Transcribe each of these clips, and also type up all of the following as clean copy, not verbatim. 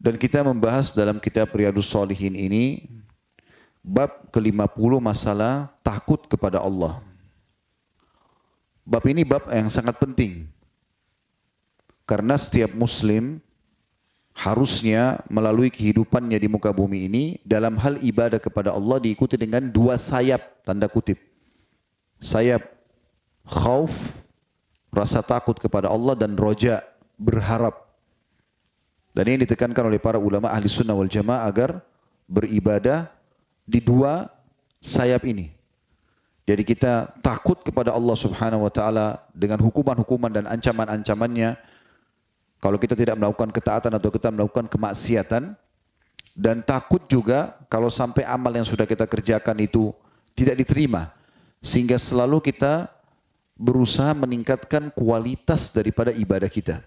Dan kita membahas dalam kitab Riyadhus Shalihin ini bab ke-50 masalah takut kepada Allah. Bab ini bab yang sangat penting. Karena setiap muslim harusnya melalui kehidupannya di muka bumi ini dalam hal ibadah kepada Allah diikuti dengan dua sayap, tanda kutip. Sayap khauf, rasa takut kepada Allah, dan roja, berharap. Dan ini ditekankan oleh para ulama ahli sunnah wal jamaah agar beribadah di dua sayap ini. Jadi kita takut kepada Allah subhanahu wa ta'ala dengan hukuman-hukuman dan ancaman-ancamannya. Kalau kita tidak melakukan ketaatan atau kita melakukan kemaksiatan. Dan takut juga kalau sampai amal yang sudah kita kerjakan itu tidak diterima. Sehingga selalu kita berusaha meningkatkan kualitas daripada ibadah kita.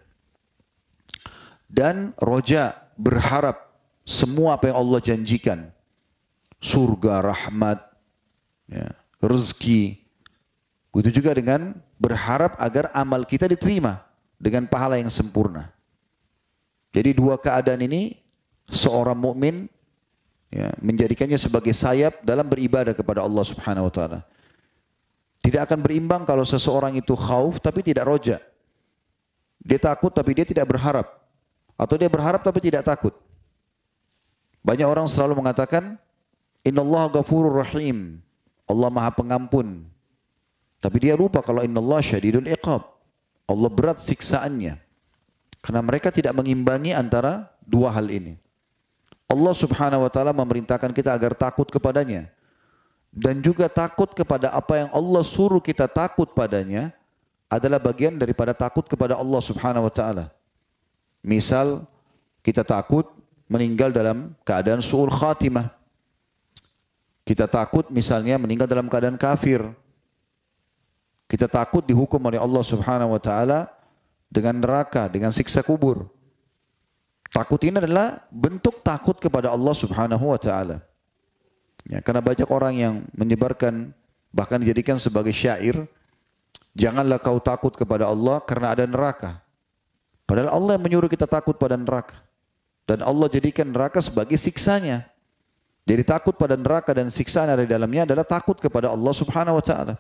Dan roja, berharap semua apa yang Allah janjikan. Surga, rahmat, ya, rezeki. Begitu juga dengan berharap agar amal kita diterima dengan pahala yang sempurna. Jadi dua keadaan ini seorang mukmin ya, menjadikannya sebagai sayap dalam beribadah kepada Allah Subhanahu wa taala. Tidak akan berimbang kalau seseorang itu khauf tapi tidak roja. Dia takut tapi dia tidak berharap. Atau dia berharap tapi tidak takut. Banyak orang selalu mengatakan, Innallaha ghafurur rahim. Allah maha pengampun. Tapi dia lupa kalau innallaha syadidul iqab. Allah berat siksaannya. Karena mereka tidak mengimbangi antara dua hal ini. Allah subhanahu wa ta'ala memerintahkan kita agar takut kepadanya. Dan juga takut kepada apa yang Allah suruh kita takut padanya adalah bagian daripada takut kepada Allah subhanahu wa ta'ala. Misal kita takut meninggal dalam keadaan su'ul khatimah. Kita takut misalnya meninggal dalam keadaan kafir. Kita takut dihukum oleh Allah subhanahu wa ta'ala dengan neraka, dengan siksa kubur. Takut ini adalah bentuk takut kepada Allah subhanahu wa ta'ala. Ya, karena banyak orang yang menyebarkan, bahkan dijadikan sebagai syair, janganlah kau takut kepada Allah karena ada neraka. Padahal Allah yang menyuruh kita takut pada neraka. Dan Allah jadikan neraka sebagai siksanya. Jadi takut pada neraka dan siksaan yang ada di dalamnya adalah takut kepada Allah subhanahu wa ta'ala.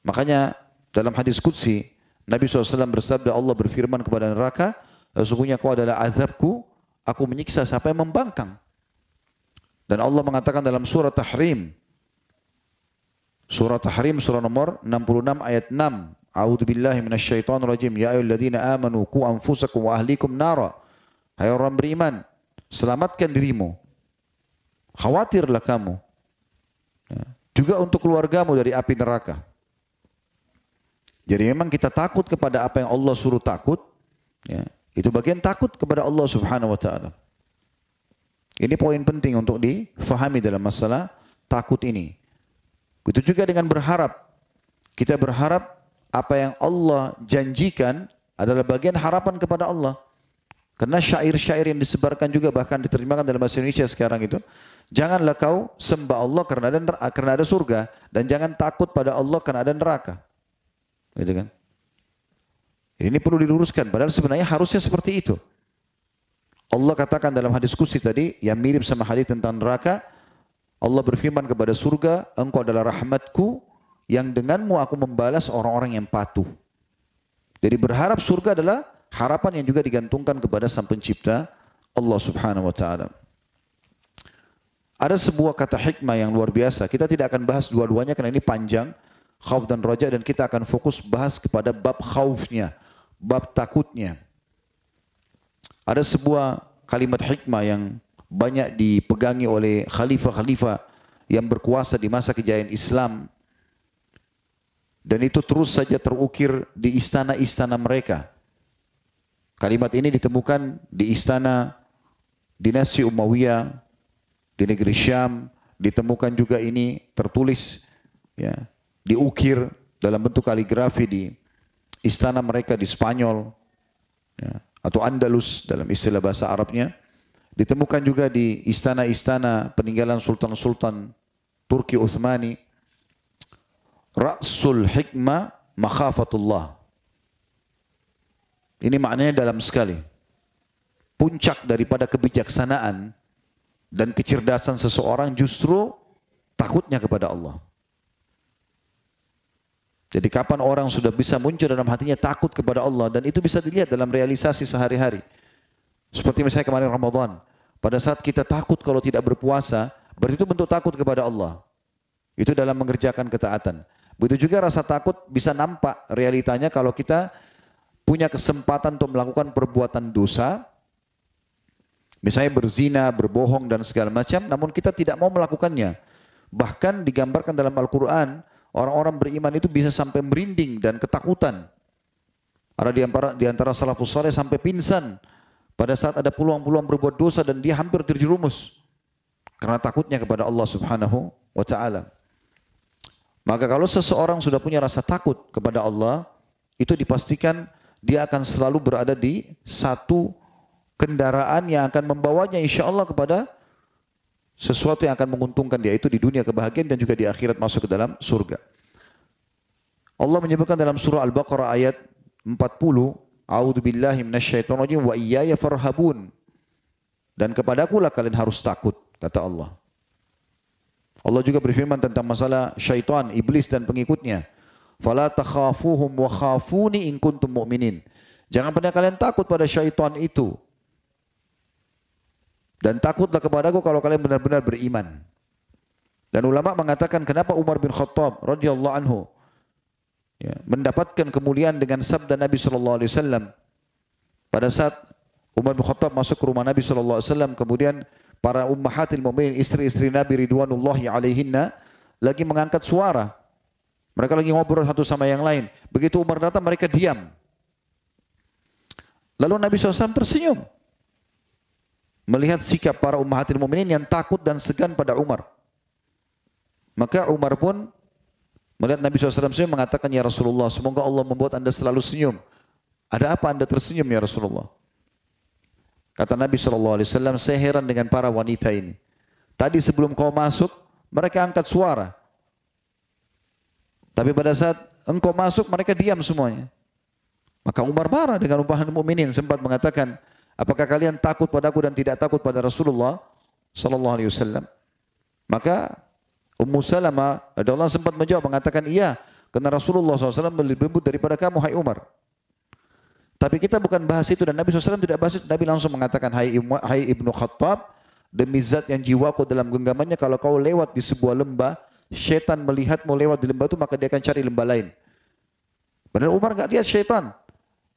Makanya dalam hadis qudsi, Nabi SAW bersabda, Allah berfirman kepada neraka, sesungguhnya kau adalah azabku, aku menyiksa siapa yang membangkang. Dan Allah mengatakan dalam surah Tahrim, surah nomor 66 ayat 6, A'udzu billahi minasyaitonir rajim. Ya ayyuhalladzina amanu qu anfusakum wa ahlikum nara. Hai orang beriman, selamatkan dirimu. Khawatirlah kamu. Ya. Juga untuk keluargamu dari api neraka. Jadi memang kita takut kepada apa yang Allah suruh takut. Ya. Itu bagian takut kepada Allah subhanahu wa ta'ala. Ini poin penting untuk difahami dalam masalah takut ini. Begitu juga dengan berharap. Kita berharap apa yang Allah janjikan adalah bagian harapan kepada Allah. Karena syair-syair yang disebarkan juga bahkan diterjemahkan dalam bahasa Indonesia sekarang itu. Janganlah kau sembah Allah karena ada surga. Dan jangan takut pada Allah karena ada neraka. Gitu kan? Ini perlu diluruskan. Padahal sebenarnya harusnya seperti itu. Allah katakan dalam hadis qudsi tadi yang mirip sama hadis tentang neraka. Allah berfirman kepada surga, engkau adalah rahmatku yang denganmu aku membalas orang-orang yang patuh. Jadi berharap surga adalah harapan yang juga digantungkan kepada Sang Pencipta Allah Subhanahu wa taala. Ada sebuah kata hikmah yang luar biasa. Kita tidak akan bahas dua-duanya karena ini panjang, khauf dan roja, dan kita akan fokus bahas kepada bab khaufnya, bab takutnya. Ada sebuah kalimat hikmah yang banyak dipegangi oleh khalifah-khalifah yang berkuasa di masa kejayaan Islam. Dan itu terus saja terukir di istana-istana mereka. Kalimat ini ditemukan di istana dinasti Umayyah di negeri Syam. Ditemukan juga ini tertulis, ya, diukir dalam bentuk kaligrafi di istana mereka di Spanyol, ya, atau Andalus dalam istilah bahasa Arabnya. Ditemukan juga di istana-istana peninggalan sultan-sultan Turki Utsmani. Ra'sul hikmah makhafatullah. Ini maknanya dalam sekali. puncak daripada kebijaksanaan dan kecerdasan seseorang justru takutnya kepada Allah. Jadi kapan orang sudah bisa muncul dalam hatinya takut kepada Allah, dan itu bisa dilihat dalam realisasi sehari-hari. Seperti misalnya kemarin Ramadan, pada saat kita takut kalau tidak berpuasa, berarti itu bentuk takut kepada Allah. Itu dalam mengerjakan ketaatan. Begitu juga rasa takut bisa nampak realitanya kalau kita punya kesempatan untuk melakukan perbuatan dosa, misalnya berzina, berbohong dan segala macam, namun kita tidak mau melakukannya. Bahkan digambarkan dalam Al-Quran, orang-orang beriman itu bisa sampai merinding dan ketakutan. Ada di antara salafus saleh sampai pingsan pada saat ada peluang-peluang berbuat dosa dan dia hampir terjerumus karena takutnya kepada Allah Subhanahu wa taala. Maka kalau seseorang sudah punya rasa takut kepada Allah, itu dipastikan dia akan selalu berada di satu kendaraan yang akan membawanya insya-Allah kepada sesuatu yang akan menguntungkan dia, itu di dunia kebahagiaan dan juga di akhirat masuk ke dalam surga. Allah menyebutkan dalam surah Al-Baqarah ayat 40, A'udzubillahi minasyaitonirrajim wa iyaya farhabun. Dan kepadakulah kalian harus takut, kata Allah. Allah juga berfirman tentang masalah syaitan, iblis dan pengikutnya. Fala takhafuhum wa khafuni in kuntum mu'minin. Jangan pernah kalian takut pada syaitan itu. Dan takutlah kepadaku kalau kalian benar-benar beriman. Dan ulama mengatakan kenapa Umar bin Khattab radhiyallahu anhu mendapatkan kemuliaan dengan sabda Nabi SAW. Pada saat Umar bin Khattab masuk ke rumah Nabi SAW, kemudian para ummahatil mu'minin, istri-istri Nabi ridwanullahi alaihinna, lagi mengangkat suara. Mereka lagi ngobrol satu sama yang lain. Begitu Umar datang, mereka diam. Lalu Nabi SAW tersenyum melihat sikap para ummahatil mu'minin yang takut dan segan pada Umar. Maka Umar pun melihat Nabi SAW senyum mengatakan, ya Rasulullah, semoga Allah membuat anda selalu senyum. Ada apa anda tersenyum ya Rasulullah? Kata Nabi SAW, saya heran dengan para wanita ini. Tadi sebelum kau masuk, mereka angkat suara. Tapi pada saat engkau masuk, mereka diam semuanya. Maka Umar marah dengan ummahatil mu'minin, sempat mengatakan, apakah kalian takut padaku dan tidak takut pada Rasulullah SAW? Maka Ummu Salamah radhiyallahu anha sempat menjawab mengatakan, iya, karena Rasulullah SAW lebih lembut daripada kamu, hai Umar. Tapi kita bukan bahas itu, dan Nabi SAW tidak bahas itu. Nabi langsung mengatakan, hai Ibnu Khattab, demi zat yang jiwaku dalam genggamannya, kalau kau lewat di sebuah lembah, syaitan melihatmu lewat di lembah itu, maka dia akan cari lembah lain. Padahal Umar enggak lihat syaitan,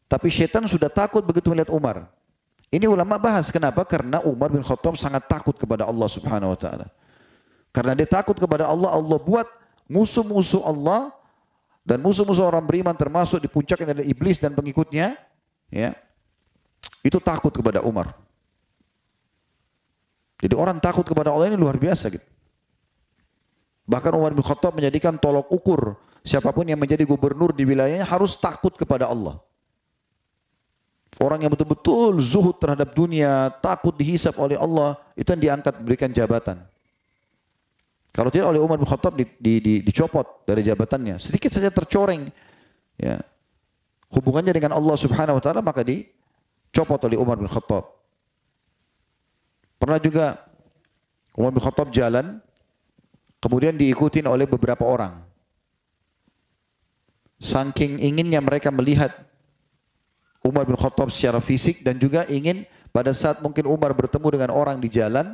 tapi syaitan sudah takut begitu melihat Umar. Ini ulama bahas kenapa? Karena Umar bin Khattab sangat takut kepada Allah Subhanahu wa taala. Karena dia takut kepada Allah, Allah buat musuh-musuh Allah dan musuh-musuh orang beriman termasuk di puncaknya adalah iblis dan pengikutnya, ya. Itu takut kepada Umar. Jadi orang takut kepada Allah ini luar biasa gitu. Bahkan Umar bin Khattab menjadikan tolok ukur siapapun yang menjadi gubernur di wilayahnya harus takut kepada Allah. Orang yang betul-betul zuhud terhadap dunia, takut dihisab oleh Allah, itu yang diangkat berikan jabatan. Kalau tidak oleh Umar bin Khattab dicopot dari jabatannya, sedikit saja tercoreng ya, hubungannya dengan Allah Subhanahu wa taala, maka dicopot oleh Umar bin Khattab. Pernah juga Umar bin Khattab jalan, kemudian diikutin oleh beberapa orang. Saking inginnya mereka melihat Umar bin Khattab secara fisik, dan juga ingin pada saat mungkin Umar bertemu dengan orang di jalan,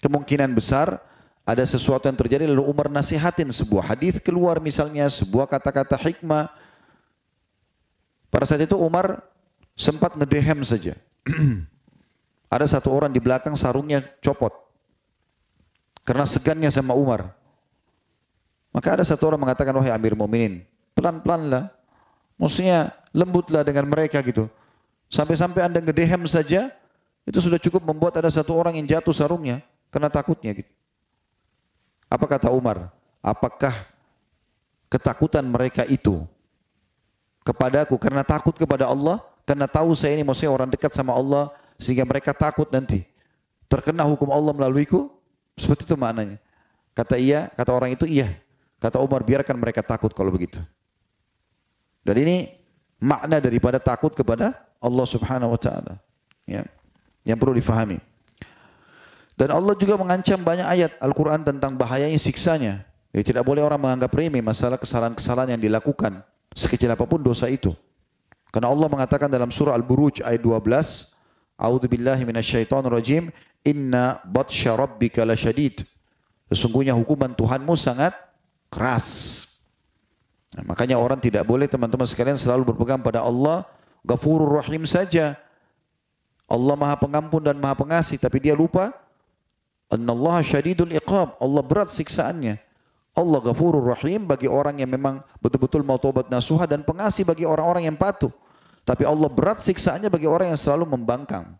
kemungkinan besar ada sesuatu yang terjadi lalu Umar nasihatin sebuah hadis keluar misalnya, sebuah kata-kata hikmah. Pada saat itu Umar sempat ngedehem saja. Ada satu orang di belakang sarungnya copot karena segannya sama Umar. Maka ada satu orang mengatakan, wahai Amir Mu'minin, pelan-pelanlah. Maksudnya lembutlah dengan mereka gitu. Sampai-sampai anda ngedehem saja, itu sudah cukup membuat ada satu orang yang jatuh sarungnya karena takutnya gitu. Apa kata Umar? Apakah ketakutan mereka itu kepadaku karena takut kepada Allah? Karena tahu saya ini maksudnya orang dekat sama Allah, sehingga mereka takut nanti terkena hukum Allah melaluiku? Seperti itu maknanya. Kata orang itu iya. Kata Umar, biarkan mereka takut kalau begitu. Dan ini makna daripada takut kepada Allah Subhanahu wa taala. Ya, yang perlu difahami. Dan Allah juga mengancam banyak ayat Al-Quran tentang bahayanya siksanya. Ya, tidak boleh orang menganggap remeh masalah kesalahan-kesalahan yang dilakukan, sekecil apapun dosa itu. Karena Allah mengatakan dalam surah Al-Buruj ayat 12, A'udzubillahi minasyaitonirrajim, inna batsya rabbika lasyadid. Sesungguhnya hukuman Tuhanmu sangat keras. Nah, makanya orang tidak boleh teman-teman sekalian selalu berpegang pada Allah Ghafurur Rahim saja. Allah Maha Pengampun dan Maha Pengasih, tapi dia lupa Annallaha syadidul iqab. Allah berat siksaannya. Allah Ghafurur Rahim bagi orang yang memang betul-betul mau taubat nasuha dan pengasih bagi orang-orang yang patuh. Tapi Allah berat siksaannya bagi orang yang selalu membangkang.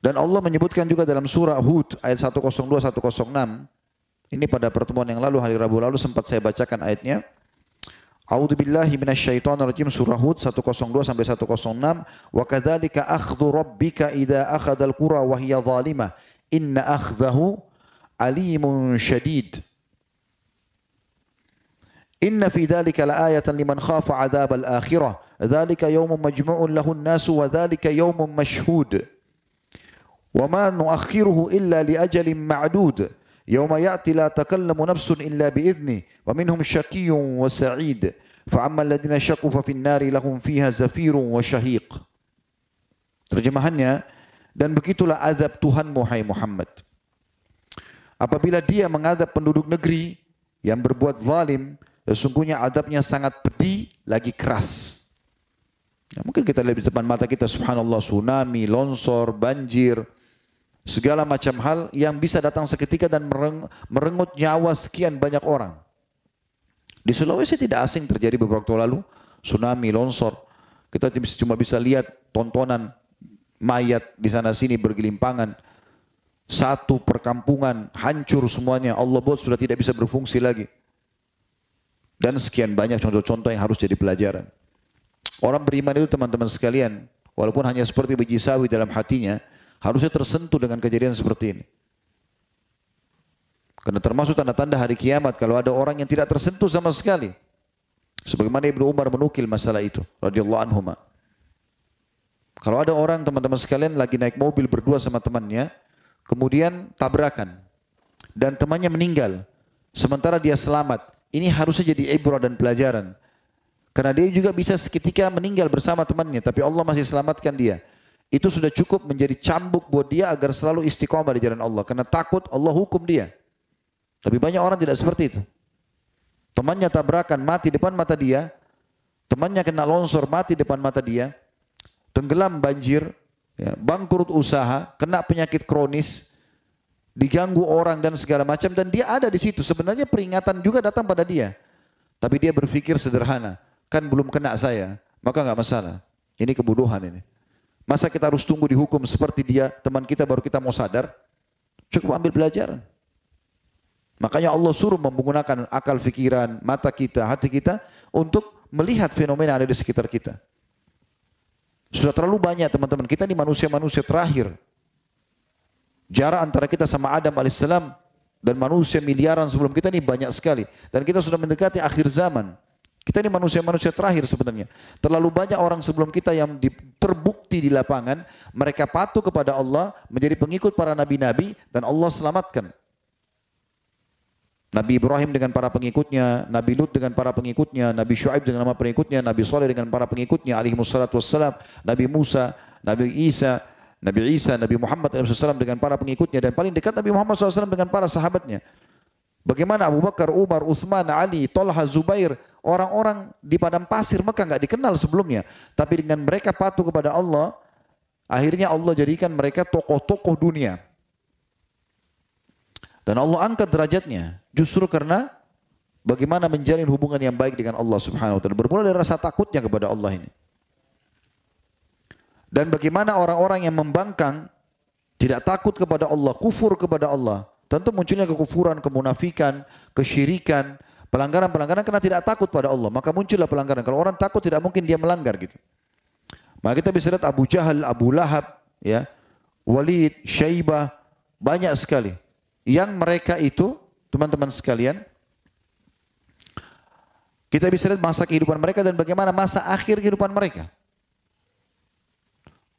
Dan Allah menyebutkan juga dalam surah Hud ayat 102-106. Ini pada pertemuan yang lalu, hari Rabu lalu sempat saya bacakan ayatnya. A'udzubillahi minasyaitonirrajim, surah Hud 102 sampai 106. Wa kadzalika akhdhu rabbika idza akhadhal qura wa hiya zalimah inna akhdahu alimun syadid. Inna fi dzalika laayatan liman khafa 'adzabal akhirah. Dzalika yaumun majmu'un lahun nasu wa dzalika yaumun mashhud. Wa ma nu'akhiruhu illa li ajalin ma'dud. Yauma ya'ti la takallamu nafsun illa bi'idznih wa minhum syaqiyyun wa sa'id. Fa ammal ladzina syaqu fa fin nari lahum fiha zafirun wa syahiq. Terjemahannya, dan begitulah azab Tuhanmu hai Muhammad. Apabila dia mengadab penduduk negeri yang berbuat zalim, sesungguhnya adabnya sangat pedih lagi keras. Ya, mungkin kita lihat di depan mata kita, subhanallah, tsunami, longsor, banjir, segala macam hal yang bisa datang seketika dan merenggut nyawa sekian banyak orang. Di Sulawesi tidak asing terjadi beberapa waktu lalu, tsunami, longsor. Kita cuma bisa lihat tontonan mayat di sana sini bergelimpangan. Satu perkampungan hancur semuanya, Allah buat sudah tidak bisa berfungsi lagi. Dan sekian banyak contoh-contoh yang harus jadi pelajaran. Orang beriman itu teman-teman sekalian, walaupun hanya seperti biji sawi dalam hatinya, harusnya tersentuh dengan kejadian seperti ini. Karena termasuk tanda-tanda hari kiamat kalau ada orang yang tidak tersentuh sama sekali. Sebagaimana Ibnu Umar menukil masalah itu, radhiyallahu anhuma. Kalau ada orang teman-teman sekalian lagi naik mobil berdua sama temannya, kemudian tabrakan dan temannya meninggal, sementara dia selamat, ini harusnya jadi ibrah dan pelajaran. Karena dia juga bisa seketika meninggal bersama temannya, tapi Allah masih selamatkan dia. Itu sudah cukup menjadi cambuk buat dia agar selalu istiqomah di jalan Allah. Karena takut Allah hukum dia. Tapi banyak orang tidak seperti itu. Temannya tabrakan, mati depan mata dia. Temannya kena longsor, mati depan mata dia. Tenggelam banjir, ya, bangkrut usaha, kena penyakit kronis, diganggu orang dan segala macam. Dan dia ada di situ. Sebenarnya peringatan juga datang pada dia. Tapi dia berpikir sederhana. Kan belum kena saya, maka nggak masalah. Ini kebodohan ini. Masa kita harus tunggu dihukum seperti dia, teman kita baru kita mau sadar? Cukup ambil pelajaran. Makanya Allah suruh menggunakan akal fikiran, mata kita, hati kita untuk melihat fenomena yang ada di sekitar kita. Sudah terlalu banyak teman-teman, kita ini manusia-manusia terakhir. Jarak antara kita sama Adam alaihissalam dan manusia miliaran sebelum kita ini banyak sekali. Dan kita sudah mendekati akhir zaman. Kita ini manusia-manusia terakhir sebenarnya. Terlalu banyak orang sebelum kita yang terbukti di lapangan, mereka patuh kepada Allah, menjadi pengikut para nabi-nabi, dan Allah selamatkan. Nabi Ibrahim dengan para pengikutnya, Nabi Lut dengan para pengikutnya, Nabi Syuaib dengan para pengikutnya, Nabi Saleh dengan para pengikutnya, alaihimussalatu wassalam, Nabi Musa, Nabi Isa, Nabi Muhammad SAW dengan para pengikutnya, dan paling dekat Nabi Muhammad SAW dengan para sahabatnya. Bagaimana Abu Bakar, Umar, Uthman, Ali, Talha, Zubair, orang-orang di padang pasir Mekah nggak dikenal sebelumnya, tapi dengan mereka patuh kepada Allah, akhirnya Allah jadikan mereka tokoh-tokoh dunia. Dan Allah angkat derajatnya justru karena bagaimana menjalin hubungan yang baik dengan Allah Subhanahu wa taala. Bermula dari rasa takutnya kepada Allah ini. Dan bagaimana orang-orang yang membangkang tidak takut kepada Allah, kufur kepada Allah. Tentu munculnya kekufuran, kemunafikan, kesyirikan, pelanggaran-pelanggaran karena tidak takut pada Allah. Maka muncullah pelanggaran. Kalau orang takut tidak mungkin dia melanggar gitu. Maka kita bisa lihat Abu Jahal, Abu Lahab, ya, Walid, Syaibah, banyak sekali. Yang mereka itu, teman-teman sekalian, kita bisa lihat masa kehidupan mereka dan bagaimana masa akhir kehidupan mereka.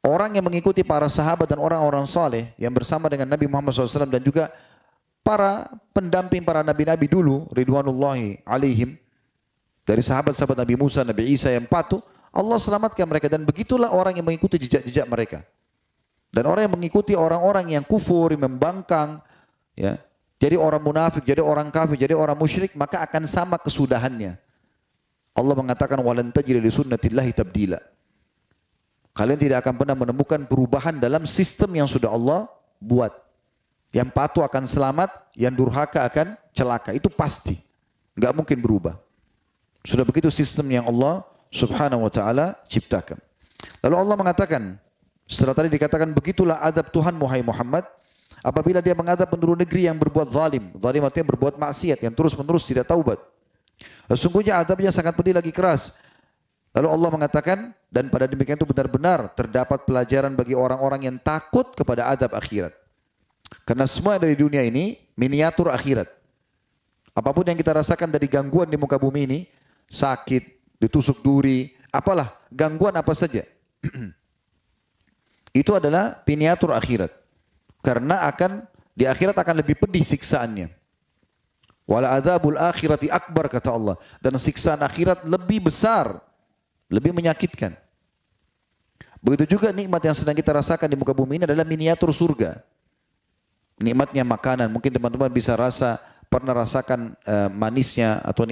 orang yang mengikuti para sahabat dan orang-orang saleh yang bersama dengan Nabi Muhammad SAW dan juga para pendamping para nabi-nabi dulu, ridwanullahi alaihim, dari sahabat-sahabat Nabi Musa, Nabi Isa yang patuh, Allah selamatkan mereka. Dan begitulah orang yang mengikuti jejak-jejak mereka. Dan orang yang mengikuti orang-orang yang kufur, yang membangkang, ya, jadi orang munafik, jadi orang kafir, jadi orang musyrik, maka akan sama kesudahannya. Allah mengatakan walan tajida li sunnatillahi tabdila. Kalian tidak akan pernah menemukan perubahan dalam sistem yang sudah Allah buat. Yang patuh akan selamat, yang durhaka akan celaka. Itu pasti. Enggak mungkin berubah. Sudah begitu sistem yang Allah subhanahu wa ta'ala ciptakan. Lalu Allah mengatakan, setelah tadi dikatakan begitulah adab Tuhan wahai Muhammad, apabila dia mengadab penduduk negeri yang berbuat zalim. Zalim artinya berbuat maksiat, yang terus-menerus tidak taubat. Sesungguhnya adabnya sangat pedih lagi keras. Lalu Allah mengatakan, dan pada demikian itu benar-benar terdapat pelajaran bagi orang-orang yang takut kepada adab akhirat. Karena semua dari dunia ini miniatur akhirat. Apapun yang kita rasakan dari gangguan di muka bumi ini, sakit, ditusuk duri, apalah, gangguan apa saja. Itu adalah miniatur akhirat. Karena di akhirat akan lebih pedih siksaannya. Wala adzabul akhirati akbar, kata Allah. Dan siksaan akhirat lebih besar, lebih menyakitkan. Begitu juga nikmat yang sedang kita rasakan di muka bumi ini adalah miniatur surga. Nikmatnya makanan, mungkin teman-teman bisa pernah rasakan manisnya atau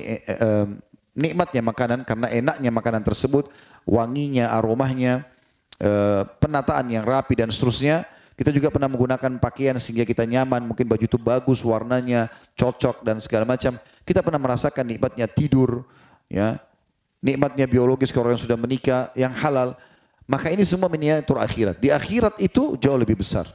nikmatnya makanan karena enaknya makanan tersebut, wanginya, aromanya, penataan yang rapi dan seterusnya. Kita juga pernah menggunakan pakaian sehingga kita nyaman, mungkin baju itu bagus, warnanya cocok dan segala macam. Kita pernah merasakan nikmatnya tidur, ya, nikmatnya biologis kalau orang yang sudah menikah, yang halal. Maka ini semua miniatur akhirat. Di akhirat itu jauh lebih besar.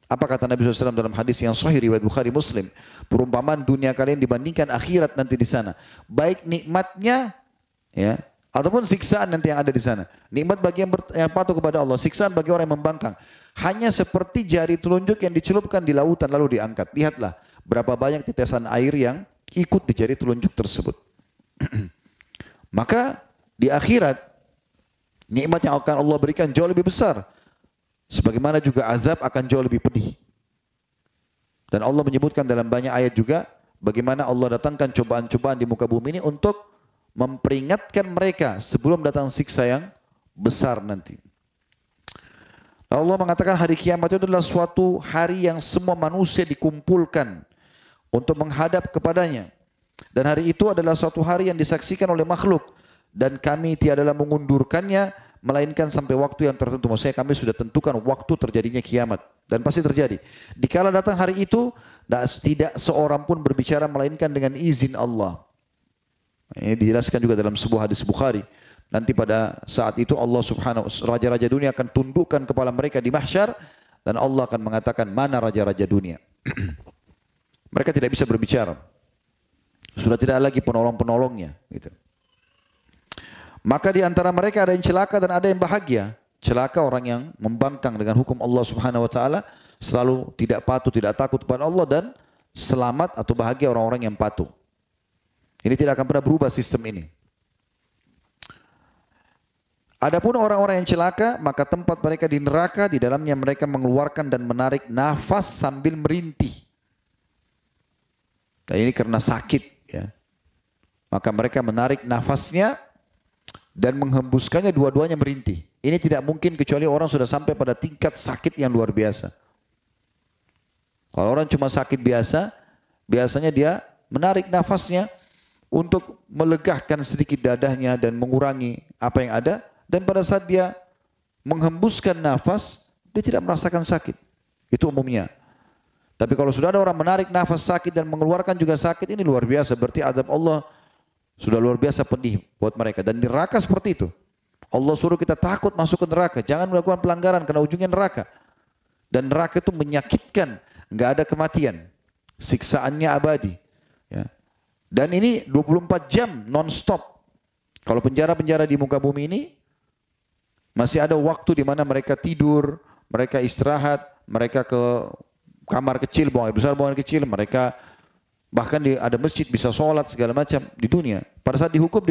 Apa kata Nabi SAW dalam hadis yang sahih riwayat Bukhari Muslim? Perumpamaan dunia kalian dibandingkan akhirat nanti di sana. Baik nikmatnya, ya, ataupun siksaan nanti yang ada di sana. Nikmat bagi yang patuh kepada Allah, siksaan bagi orang yang membangkang. Hanya seperti jari telunjuk yang dicelupkan di lautan lalu diangkat. Lihatlah berapa banyak tetesan air yang ikut di jari telunjuk tersebut. Maka di akhirat nikmat yang akan Allah berikan jauh lebih besar. Sebagaimana juga azab akan jauh lebih pedih. Dan Allah menyebutkan dalam banyak ayat juga bagaimana Allah datangkan cobaan-cobaan di muka bumi ini untuk memperingatkan mereka sebelum datang siksa yang besar nanti. Allah mengatakan hari kiamat itu adalah suatu hari yang semua manusia dikumpulkan untuk menghadap kepadanya. Dan hari itu adalah suatu hari yang disaksikan oleh makhluk. Dan kami tiadalah mengundurkannya melainkan sampai waktu yang tertentu. Maksudnya kami sudah tentukan waktu terjadinya kiamat. Dan pasti terjadi. Dikala datang hari itu, tidak seorang pun berbicara melainkan dengan izin Allah. Ini dijelaskan juga dalam sebuah hadis Bukhari. Nanti pada saat itu Allah subhanahu raja-raja dunia akan tundukkan kepala mereka di mahsyar. Dan Allah akan mengatakan mana raja-raja dunia. Mereka tidak bisa berbicara. Sudah tidak lagi penolong-penolongnya. Gitu. Maka di antara mereka ada yang celaka dan ada yang bahagia. Celaka orang yang membangkang dengan hukum Allah Subhanahu wa taala, selalu tidak patuh, tidak takut kepada Allah, dan selamat atau bahagia orang-orang yang patuh. Ini tidak akan pernah berubah sistem ini. Adapun orang-orang yang celaka, maka tempat mereka di neraka, di dalamnya mereka mengeluarkan dan menarik nafas sambil merintih. Dan ini karena sakit, ya. Maka mereka menarik nafasnya dan menghembuskannya, dua-duanya merintih. Ini tidak mungkin kecuali orang sudah sampai pada tingkat sakit yang luar biasa. Kalau orang cuma sakit biasa, biasanya dia menarik nafasnya untuk melegahkan sedikit dadahnya dan mengurangi apa yang ada. Dan pada saat dia menghembuskan nafas, dia tidak merasakan sakit. Itu umumnya. Tapi kalau sudah ada orang menarik nafas sakit dan mengeluarkan juga sakit, ini luar biasa. Berarti adab Allah sudah luar biasa pedih buat mereka. Dan neraka seperti itu. Allah suruh kita takut masuk ke neraka. Jangan melakukan pelanggaran karena ujungnya neraka. Dan neraka itu menyakitkan. Enggak ada kematian. Siksaannya abadi. Ya. Dan ini 24 jam non-stop. Kalau penjara-penjara di muka bumi ini, masih ada waktu di mana mereka tidur, mereka istirahat, mereka ke kamar kecil, buang air besar, buang air kecil, mereka bahkan ada masjid bisa sholat segala macam di dunia. Pada saat dihukum,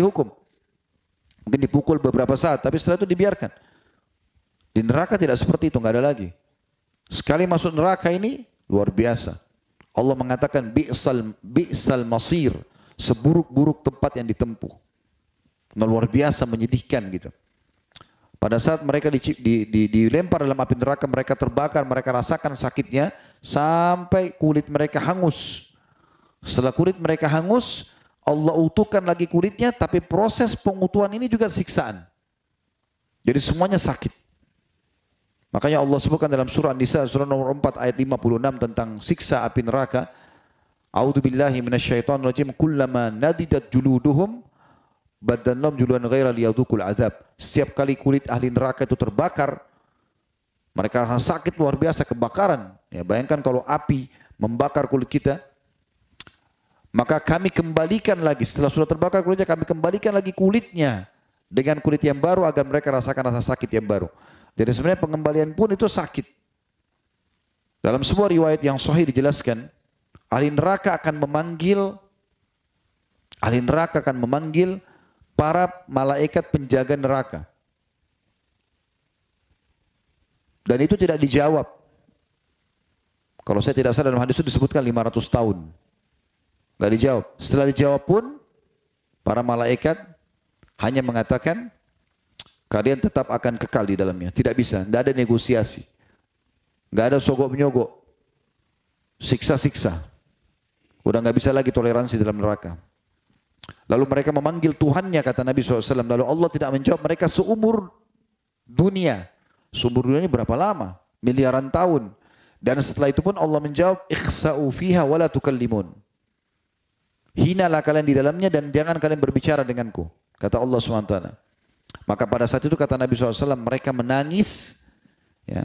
mungkin dipukul beberapa saat, tapi setelah itu dibiarkan. Di neraka tidak seperti itu, nggak ada lagi. Sekali masuk neraka ini luar biasa. Allah mengatakan bi'sal masir, seburuk-buruk tempat yang ditempuh. Nah, luar biasa menyedihkan gitu. Pada saat mereka dilempar dalam api neraka, mereka terbakar, mereka rasakan sakitnya sampai kulit mereka hangus. Setelah kulit mereka hangus, Allah utuhkan lagi kulitnya, tapi proses pengutuhan ini juga siksaan. Jadi semuanya sakit. Makanya Allah sebutkan dalam surah An-Nisa surah nomor 4 ayat 56 tentang siksa api neraka. A'udzubillahi minasyaitonirrajim. Kullama nadidat juluduhum badalnahum juludan ghaira liyadzuqul azab. Setiap kali kulit ahli neraka itu terbakar, mereka rasa sakit luar biasa, kebakaran. Ya, bayangkan kalau api membakar kulit kita, maka kami kembalikan lagi setelah sudah terbakar kulitnya, kami kembalikan lagi kulitnya dengan kulit yang baru agar mereka rasakan rasa sakit yang baru. Jadi sebenarnya pengembalian pun itu sakit. Dalam sebuah riwayat yang sahih dijelaskan, ahli neraka akan memanggil para malaikat penjaga neraka. Dan itu tidak dijawab. Kalau saya tidak salah dalam hadis itu disebutkan 500 tahun. Tidak dijawab. Setelah dijawab pun, para malaikat hanya mengatakan, kalian tetap akan kekal di dalamnya. Tidak bisa, tidak ada negosiasi. Tidak ada sogok-menyogok. Siksa-siksa. Udah nggak bisa lagi toleransi dalam neraka. Lalu mereka memanggil Tuhannya, kata Nabi SAW. Lalu Allah tidak menjawab mereka seumur dunia. Seumur dunia ini berapa lama? Miliaran tahun. Dan setelah itu pun Allah menjawab, ikhsa'u fiha wa la tukallimun. Hinalah kalian di dalamnya dan jangan kalian berbicara denganku. Kata Allah SWT. Maka pada saat itu kata Nabi SAW, mereka menangis, ya,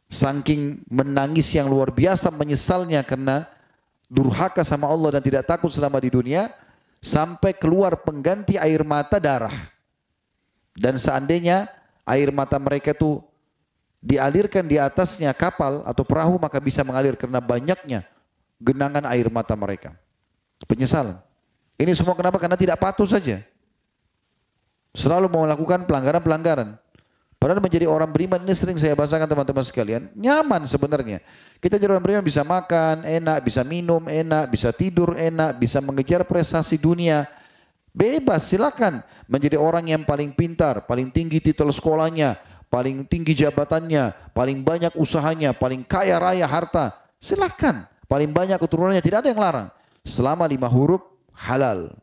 saking menangis yang luar biasa menyesalnya karena durhaka sama Allah dan tidak takut selama di dunia, sampai keluar pengganti air mata darah. Dan seandainya air mata mereka itu dialirkan di atasnya kapal atau perahu, maka bisa mengalir karena banyaknya genangan air mata mereka. Penyesalan. Ini semua kenapa? Karena tidak patuh saja. Selalu mau melakukan pelanggaran-pelanggaran. Padahal menjadi orang beriman ini sering saya bahasakan teman-teman sekalian. Nyaman sebenarnya. Kita jadi orang beriman bisa makan enak, bisa minum enak, bisa tidur enak, bisa mengejar prestasi dunia. Bebas, silakan. Menjadi orang yang paling pintar, paling tinggi titel sekolahnya, paling tinggi jabatannya, paling banyak usahanya, paling kaya raya harta. Silakan. Paling banyak keturunannya, tidak ada yang larang. Selama 5 huruf halal.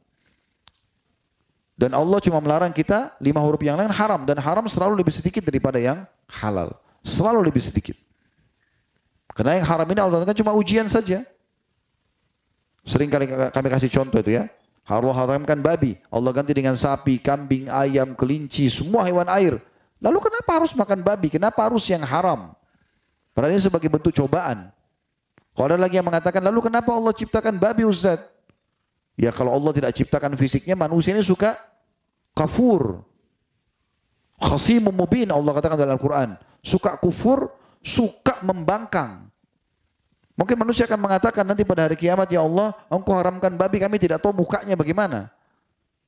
Dan Allah cuma melarang kita 5 huruf yang lain haram. Dan haram selalu lebih sedikit daripada yang halal. Selalu lebih sedikit. Karena yang haram ini Allah kan cuma ujian saja. Sering kali kami kasih contoh itu ya. Allah haramkan babi. Allah ganti dengan sapi, kambing, ayam, kelinci, semua hewan air. Lalu kenapa harus makan babi? Kenapa harus yang haram? Padahal ini sebagai bentuk cobaan. Kalau ada lagi yang mengatakan, lalu kenapa Allah ciptakan babi Ustaz? Ya kalau Allah tidak ciptakan fisiknya, manusia ini suka kafur. Khasimun mubin Allah katakan dalam Al-Quran. Suka kufur, suka membangkang. Mungkin manusia akan mengatakan nanti pada hari kiamat, ya Allah engkau haramkan babi, kami tidak tahu mukanya bagaimana.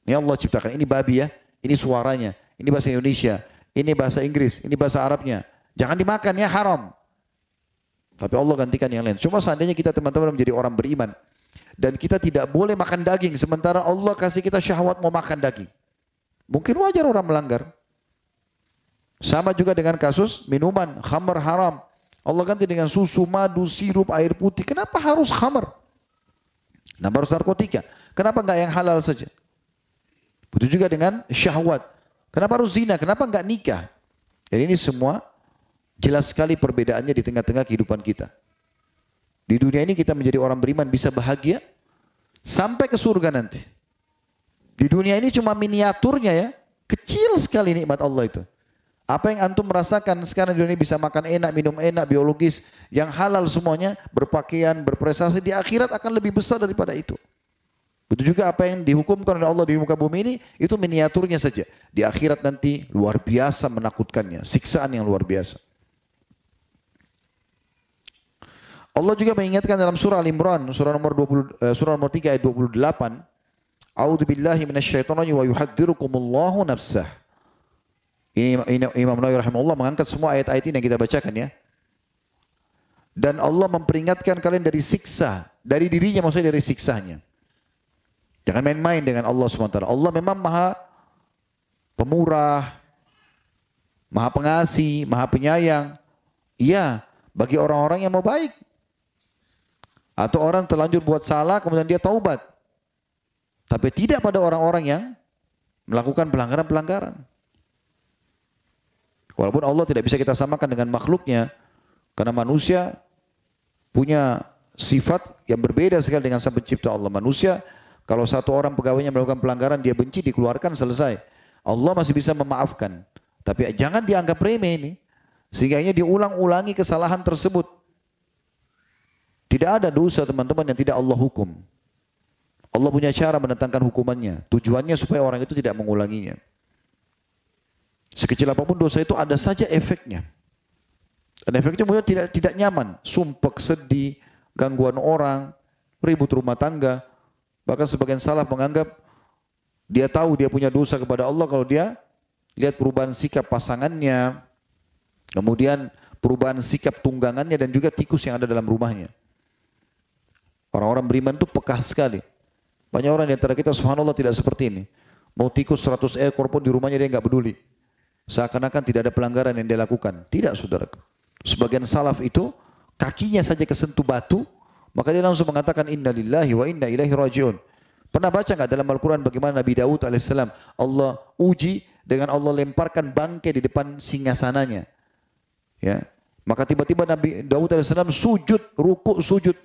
Ini Allah ciptakan, ini babi ya, ini suaranya, ini bahasa Indonesia, ini bahasa Inggris, ini bahasa Arabnya. Jangan dimakan ya, haram. Tapi Allah gantikan yang lain. Cuma seandainya kita teman-teman menjadi orang beriman, dan kita tidak boleh makan daging, sementara Allah kasih kita syahwat mau makan daging. Mungkin wajar orang melanggar. Sama juga dengan kasus minuman, khamar haram. Allah ganti dengan susu, madu, sirup, air putih. Kenapa harus khamar? Kenapa harus narkotika? Kenapa enggak yang halal saja? Begitu juga dengan syahwat. Kenapa harus zina? Kenapa enggak nikah? Jadi ini semua jelas sekali perbedaannya di tengah-tengah kehidupan kita. Di dunia ini kita menjadi orang beriman bisa bahagia sampai ke surga nanti. Di dunia ini cuma miniaturnya ya, kecil sekali nikmat Allah itu. Apa yang antum merasakan sekarang di dunia ini bisa makan enak, minum enak, biologis, yang halal semuanya, berpakaian, berprestasi, di akhirat akan lebih besar daripada itu. Begitu juga apa yang dihukumkan oleh Allah di muka bumi ini, itu miniaturnya saja. Di akhirat nanti luar biasa menakutkannya, siksaan yang luar biasa. Allah juga mengingatkan dalam surah Al-Imran, surah nomor 3 ayat 28, A'udzu billahi minasyaitonir rajim wa yuhadzirukumullahu nafsah. Ini Imam Nawawi rahimahullah mengangkat semua ayat-ayat ini yang kita bacakan ya. Dan Allah memperingatkan kalian dari siksa, dari dirinya maksudnya dari siksanya. Jangan main-main dengan Allah SWT. Allah memang maha pemurah, maha pengasih, maha penyayang. Iya, bagi orang-orang yang mau baik. Atau orang terlanjur buat salah kemudian dia taubat. Tapi tidak pada orang-orang yang melakukan pelanggaran-pelanggaran. Walaupun Allah tidak bisa kita samakan dengan makhluknya, karena manusia punya sifat yang berbeda sekali dengan sang pencipta Allah. Manusia, kalau satu orang pegawainya melakukan pelanggaran, dia benci, dikeluarkan, selesai. Allah masih bisa memaafkan. Tapi jangan dianggap remeh ini. Sehingga dia diulang-ulangi kesalahan tersebut. Tidak ada dosa teman-teman yang tidak Allah hukum. Allah punya cara mendatangkan hukumannya. Tujuannya supaya orang itu tidak mengulanginya. Sekecil apapun dosa itu ada saja efeknya. Dan efeknya mungkin tidak nyaman. Sumpek, sedih, gangguan orang, ribut rumah tangga. Bahkan sebagian salaf menganggap dia tahu dia punya dosa kepada Allah kalau dia lihat perubahan sikap pasangannya. Kemudian perubahan sikap tunggangannya dan juga tikus yang ada dalam rumahnya. Orang-orang beriman itu pekah sekali. Banyak orang di antara kita subhanallah tidak seperti ini. Mau tikus 100 ekor pun di rumahnya dia nggak peduli. Seakan-akan tidak ada pelanggaran yang dia lakukan. Tidak saudaraku. Sebagian salaf itu kakinya saja kesentuh batu, maka dia langsung mengatakan inna lillahi wa inna ilaihi raji'un. Pernah baca nggak dalam Al-Quran bagaimana Nabi Daud alaihissalam Allah uji dengan Allah lemparkan bangkai di depan singgasananya. Ya. Maka tiba-tiba Nabi Daud alaihissalam sujud, rukuk sujud.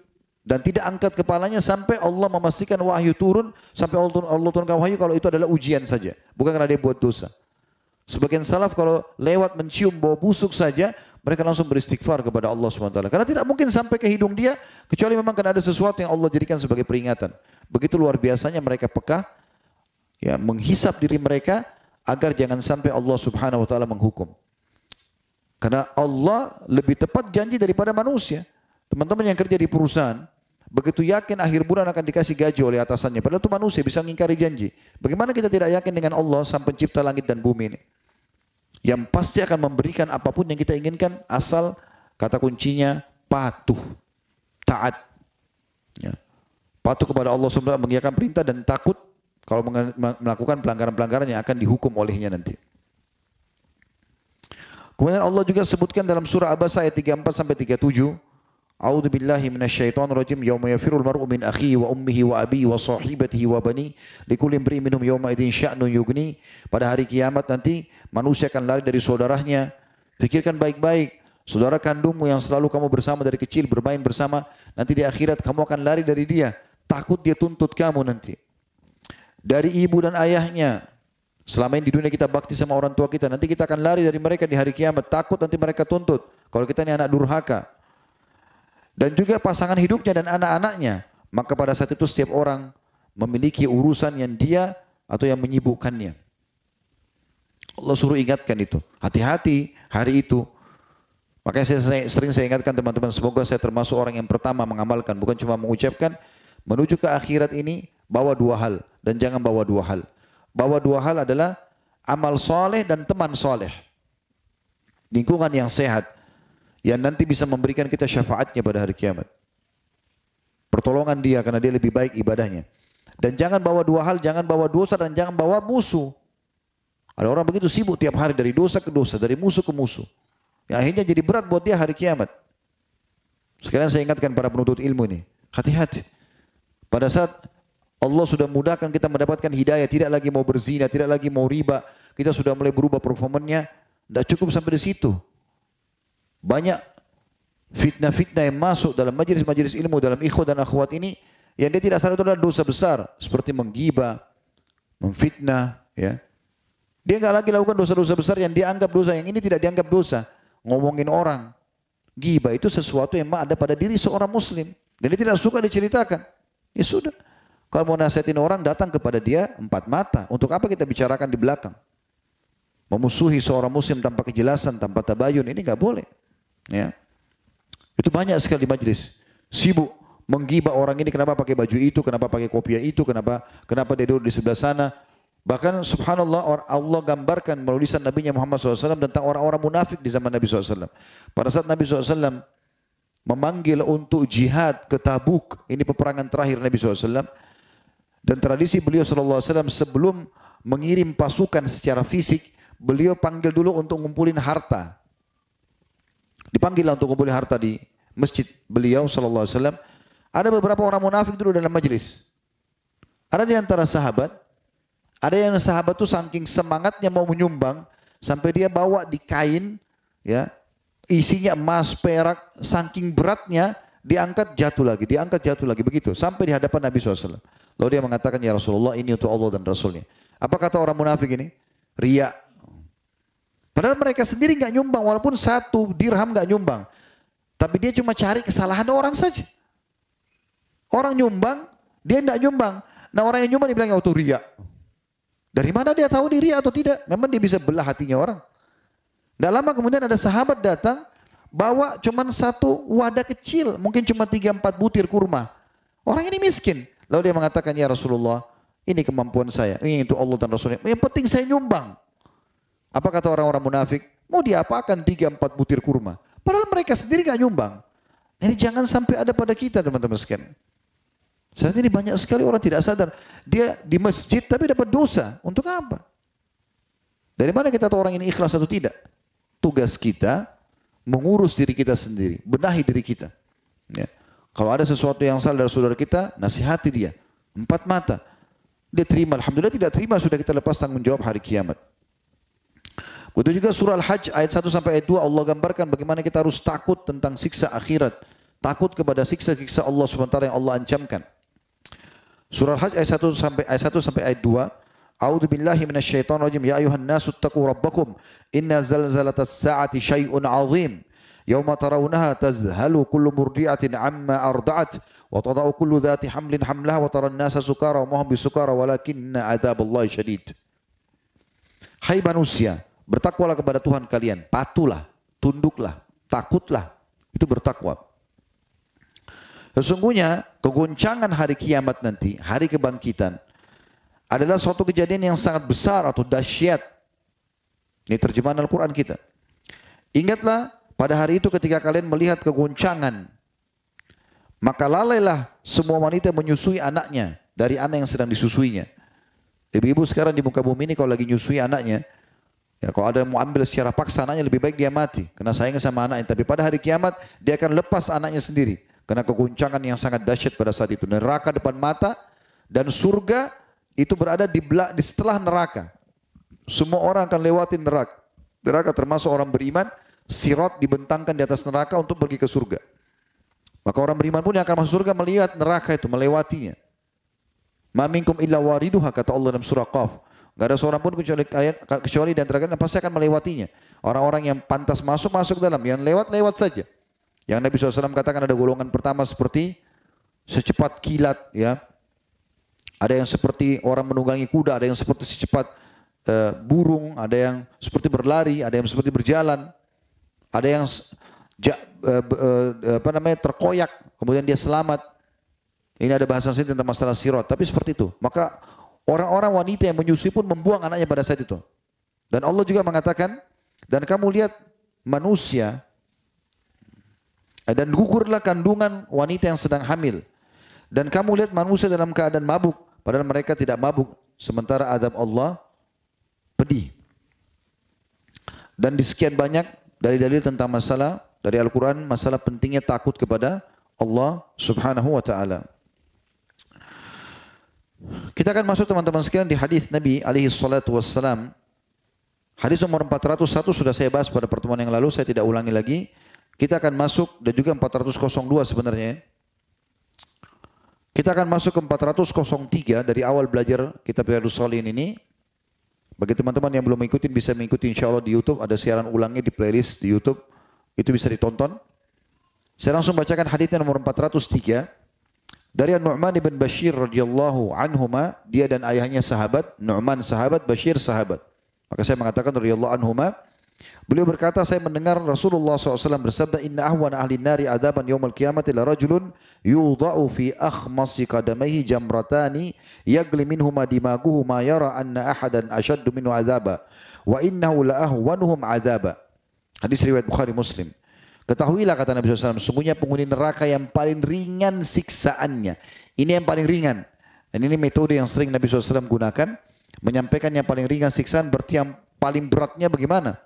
Dan tidak angkat kepalanya sampai Allah memastikan wahyu turun. Sampai Allah turunkan wahyu kalau itu adalah ujian saja. Bukan karena dia buat dosa. Sebagian salaf kalau lewat mencium bau busuk saja, mereka langsung beristighfar kepada Allah SWT. Karena tidak mungkin sampai ke hidung dia, kecuali memang karena ada sesuatu yang Allah jadikan sebagai peringatan. Begitu luar biasanya mereka peka, ya, menghisap diri mereka, agar jangan sampai Allah Subhanahu Wa Taala menghukum. Karena Allah lebih tepat janji daripada manusia. Teman-teman yang kerja di perusahaan, begitu yakin akhir bulan akan dikasih gaji oleh atasannya. Padahal itu manusia bisa mengingkari janji. Bagaimana kita tidak yakin dengan Allah sang pencipta langit dan bumi ini? Yang pasti akan memberikan apapun yang kita inginkan asal kata kuncinya patuh, taat. Ya. Patuh kepada Allah SWT mengiyakan perintah dan takut kalau melakukan pelanggaran-pelanggaran yang akan dihukum olehnya nanti. Kemudian Allah juga sebutkan dalam surah Abasa ayat 34 sampai 37. A'udzu billahi minasyaitonir rajim. Yauma yafirul mar'u min akhihi wa ummihi wa abihi wa sahibatihi wa bani likulli imri'in minhum yawma idzin sya'nun yughni. Pada hari kiamat nanti manusia akan lari dari saudaranya. Pikirkan baik-baik. Saudara kandungmu yang selalu kamu bersama dari kecil bermain bersama, nanti di akhirat kamu akan lari dari dia. Takut dia tuntut kamu nanti. Dari ibu dan ayahnya. Selama ini di dunia kita bakti sama orang tua kita, nanti kita akan lari dari mereka di hari kiamat. Takut nanti mereka tuntut. Kalau kita ini anak durhaka. Dan juga pasangan hidupnya dan anak-anaknya. Maka pada saat itu setiap orang memiliki urusan yang dia atau yang menyibukkannya. Allah suruh ingatkan itu. Hati-hati hari itu. Makanya saya sering ingatkan teman-teman. Semoga saya termasuk orang yang pertama mengamalkan. Bukan cuma mengucapkan. Menuju ke akhirat ini bawa dua hal. Dan jangan bawa dua hal. Bawa dua hal adalah amal soleh dan teman soleh. Lingkungan yang sehat. Yang nanti bisa memberikan kita syafaatnya pada hari kiamat. Pertolongan dia karena dia lebih baik ibadahnya. Dan jangan bawa dua hal, jangan bawa dosa dan jangan bawa musuh. Ada orang begitu sibuk tiap hari dari dosa ke dosa, dari musuh ke musuh. Yang akhirnya jadi berat buat dia hari kiamat. Sekarang saya ingatkan para penuntut ilmu ini, hati-hati. Pada saat Allah sudah mudahkan kita mendapatkan hidayah, tidak lagi mau berzina, tidak lagi mau riba, kita sudah mulai berubah performanya, tidak cukup sampai di situ. Banyak fitnah-fitnah yang masuk dalam majelis-majelis ilmu, dalam ikhwah dan akhwat ini, yang dia tidak sadar itu adalah dosa besar, seperti menggibah, memfitnah, ya. Dia enggak lagi lakukan dosa-dosa besar yang dia anggap dosa, yang ini tidak dianggap dosa. Ngomongin orang, ghibah itu sesuatu yang ada pada diri seorang muslim, dan dia tidak suka diceritakan. Ya sudah, kalau mau nasihatin orang datang kepada dia empat mata. Untuk apa kita bicarakan di belakang? Memusuhi seorang muslim tanpa kejelasan, tanpa tabayun, ini enggak boleh. Ya. Itu banyak sekali di majlis. Sibuk menggibah orang ini, kenapa pakai baju itu, kenapa pakai kopiah itu, kenapa dia duduk di sebelah sana. Bahkan subhanallah Allah gambarkan melalui lisan Nabi Muhammad SAW tentang orang-orang munafik di zaman Nabi SAW. Pada saat Nabi SAW memanggil untuk jihad ke Tabuk, ini peperangan terakhir Nabi SAW. Dan tradisi beliau SAW sebelum mengirim pasukan secara fisik, beliau panggil dulu untuk ngumpulin harta. Dipanggil untuk ngumpulin harta di masjid beliau SAW. Ada beberapa orang munafik dulu dalam majelis. Ada di antara sahabat, ada yang sahabat tuh saking semangatnya mau menyumbang sampai dia bawa di kain, ya, isinya emas, perak, saking beratnya diangkat jatuh lagi begitu sampai di hadapan Nabi SAW. Lalu dia mengatakan, ya Rasulullah, ini untuk Allah dan Rasulnya. Apa kata orang munafik ini? Riya. Padahal mereka sendiri nggak nyumbang, walaupun 1 dirham nggak nyumbang, tapi dia cuma cari kesalahan orang saja. Orang nyumbang, dia nggak nyumbang. Nah orang yang nyumbang dibilang itu riya. Dari mana dia tahu diri atau tidak? Memang dia bisa belah hatinya orang. Tidak lama kemudian ada sahabat datang, bawa cuma 1 wadah kecil, mungkin cuma 3-4 butir kurma. Orang ini miskin. Lalu dia mengatakan, ya Rasulullah, ini kemampuan saya, ini untuk Allah dan Rasulnya. Yang penting saya nyumbang. Apa kata orang-orang munafik? Mau diapakan 3-4 butir kurma? Padahal mereka sendiri gak nyumbang. Ini jangan sampai ada pada kita teman-teman sekalian. Saat ini banyak sekali orang tidak sadar. Dia di masjid tapi dapat dosa. Untuk apa? Dari mana kita tahu orang ini ikhlas atau tidak? Tugas kita mengurus diri kita sendiri. Benahi diri kita. Ya. Kalau ada sesuatu yang salah dari saudara kita, nasihati dia. 4 mata. Dia terima. Alhamdulillah, tidak terima sudah kita lepas tanggung jawab hari kiamat. Begitu juga surah Al-Hajj ayat 1 sampai ayat 2 Allah gambarkan bagaimana kita harus takut tentang siksa akhirat. Takut kepada siksa-siksa Allah SWT yang Allah ancamkan. Surah Al-Hajj ayat 1 sampai ayat 2. A'udzu billahi minasyaitonir rajim. Ya ayuhan nasu taqu rabbakum. Inna zalzalatas sa'ati syai'un 'azim. Yauma tarawunaha tazhalu kullu murdi'atin 'amma arda'at wa tada'u kullu dhati hamlin hamlaha wa taran nasa sukara wa ma hum bisukara walakinna 'adzaballahi syadid. Hai manusia, bertakwalah kepada Tuhan kalian, patuhlah, tunduklah, takutlah. Itu bertakwa. Sesungguhnya kegoncangan hari kiamat nanti, hari kebangkitan, adalah suatu kejadian yang sangat besar atau dahsyat. Ini terjemahan Al-Quran kita. Ingatlah pada hari itu ketika kalian melihat kegoncangan, maka lalailah semua wanita menyusui anaknya dari anak yang sedang disusuinya. Ibu-ibu sekarang di muka bumi ini kalau lagi nyusui anaknya, ya, kalau ada yang mau ambil secara paksa anaknya, lebih baik dia mati karena sayang sama anaknya. Tapi pada hari kiamat dia akan lepas anaknya sendiri. Karena kegoncangan yang sangat dahsyat pada saat itu. Neraka depan mata dan surga itu berada di setelah neraka. Semua orang akan lewati neraka. Neraka termasuk orang beriman, sirat dibentangkan di atas neraka untuk pergi ke surga. Maka orang beriman pun yang akan masuk surga melihat neraka itu, melewatinya. Ma minkum illa wariduha, kata Allah dalam surah Qaf. Gak ada seorang pun kecuali di antara kalian pasti akan melewatinya. Orang-orang yang pantas masuk dalam, yang lewat saja. Yang Nabi SAW katakan ada golongan pertama seperti secepat kilat, ya. Ada yang seperti orang menunggangi kuda, ada yang seperti secepat burung, ada yang seperti berlari, ada yang seperti berjalan, ada yang terkoyak, kemudian dia selamat. Ini ada bahasan sini tentang masalah sirat, tapi seperti itu. Maka orang-orang wanita yang menyusui pun membuang anaknya pada saat itu. Dan Allah juga mengatakan, dan kamu lihat manusia, dan gugurlah kandungan wanita yang sedang hamil. Dan kamu lihat manusia dalam keadaan mabuk, padahal mereka tidak mabuk. Sementara azab Allah pedih. Dan di sekian banyak dalil-dalil tentang masalah dari Al-Quran, masalah pentingnya takut kepada Allah Subhanahu wa Ta'ala. Kita akan masuk teman-teman sekalian di hadis Nabi alaihi salatu wassalam. Hadis nomor 401 sudah saya bahas pada pertemuan yang lalu, saya tidak ulangi lagi. Kita akan masuk, dan juga 402 sebenarnya. Kita akan masuk ke 403 dari awal belajar kitab Riyadhus Shalihin ini. Bagi teman-teman yang belum mengikuti bisa mengikuti insya Allah di YouTube. Ada siaran ulangnya di playlist di YouTube. Itu bisa ditonton. Saya langsung bacakan hadisnya nomor 403. Dari Nu'man bin Bashir radhiyallahu anhuma, dia dan ayahnya sahabat, Nu'man sahabat, Bashir sahabat. Maka saya mengatakan radhiyallahu anhuma, Beliau berkata, saya mendengar Rasulullah SAW bersabda, Inna ahwana ahli nari adaban yawmal qiyamati la rajulun yudha'u fi akhmasi qadamaihi jamratani yagli minhuma dimaguhu ma yara anna ahadan ashaddu minhu adaba wa innahu la ahwanuhum adaba. Hadis riwayat Bukhari Muslim. Ketahuilah kata Nabi SAW, sungguhnya penghuni neraka yang paling ringan siksaannya. Ini yang paling ringan. Dan ini metode yang sering Nabi SAW gunakan. Menyampaikan yang paling ringan siksaan, berarti yang paling beratnya bagaimana?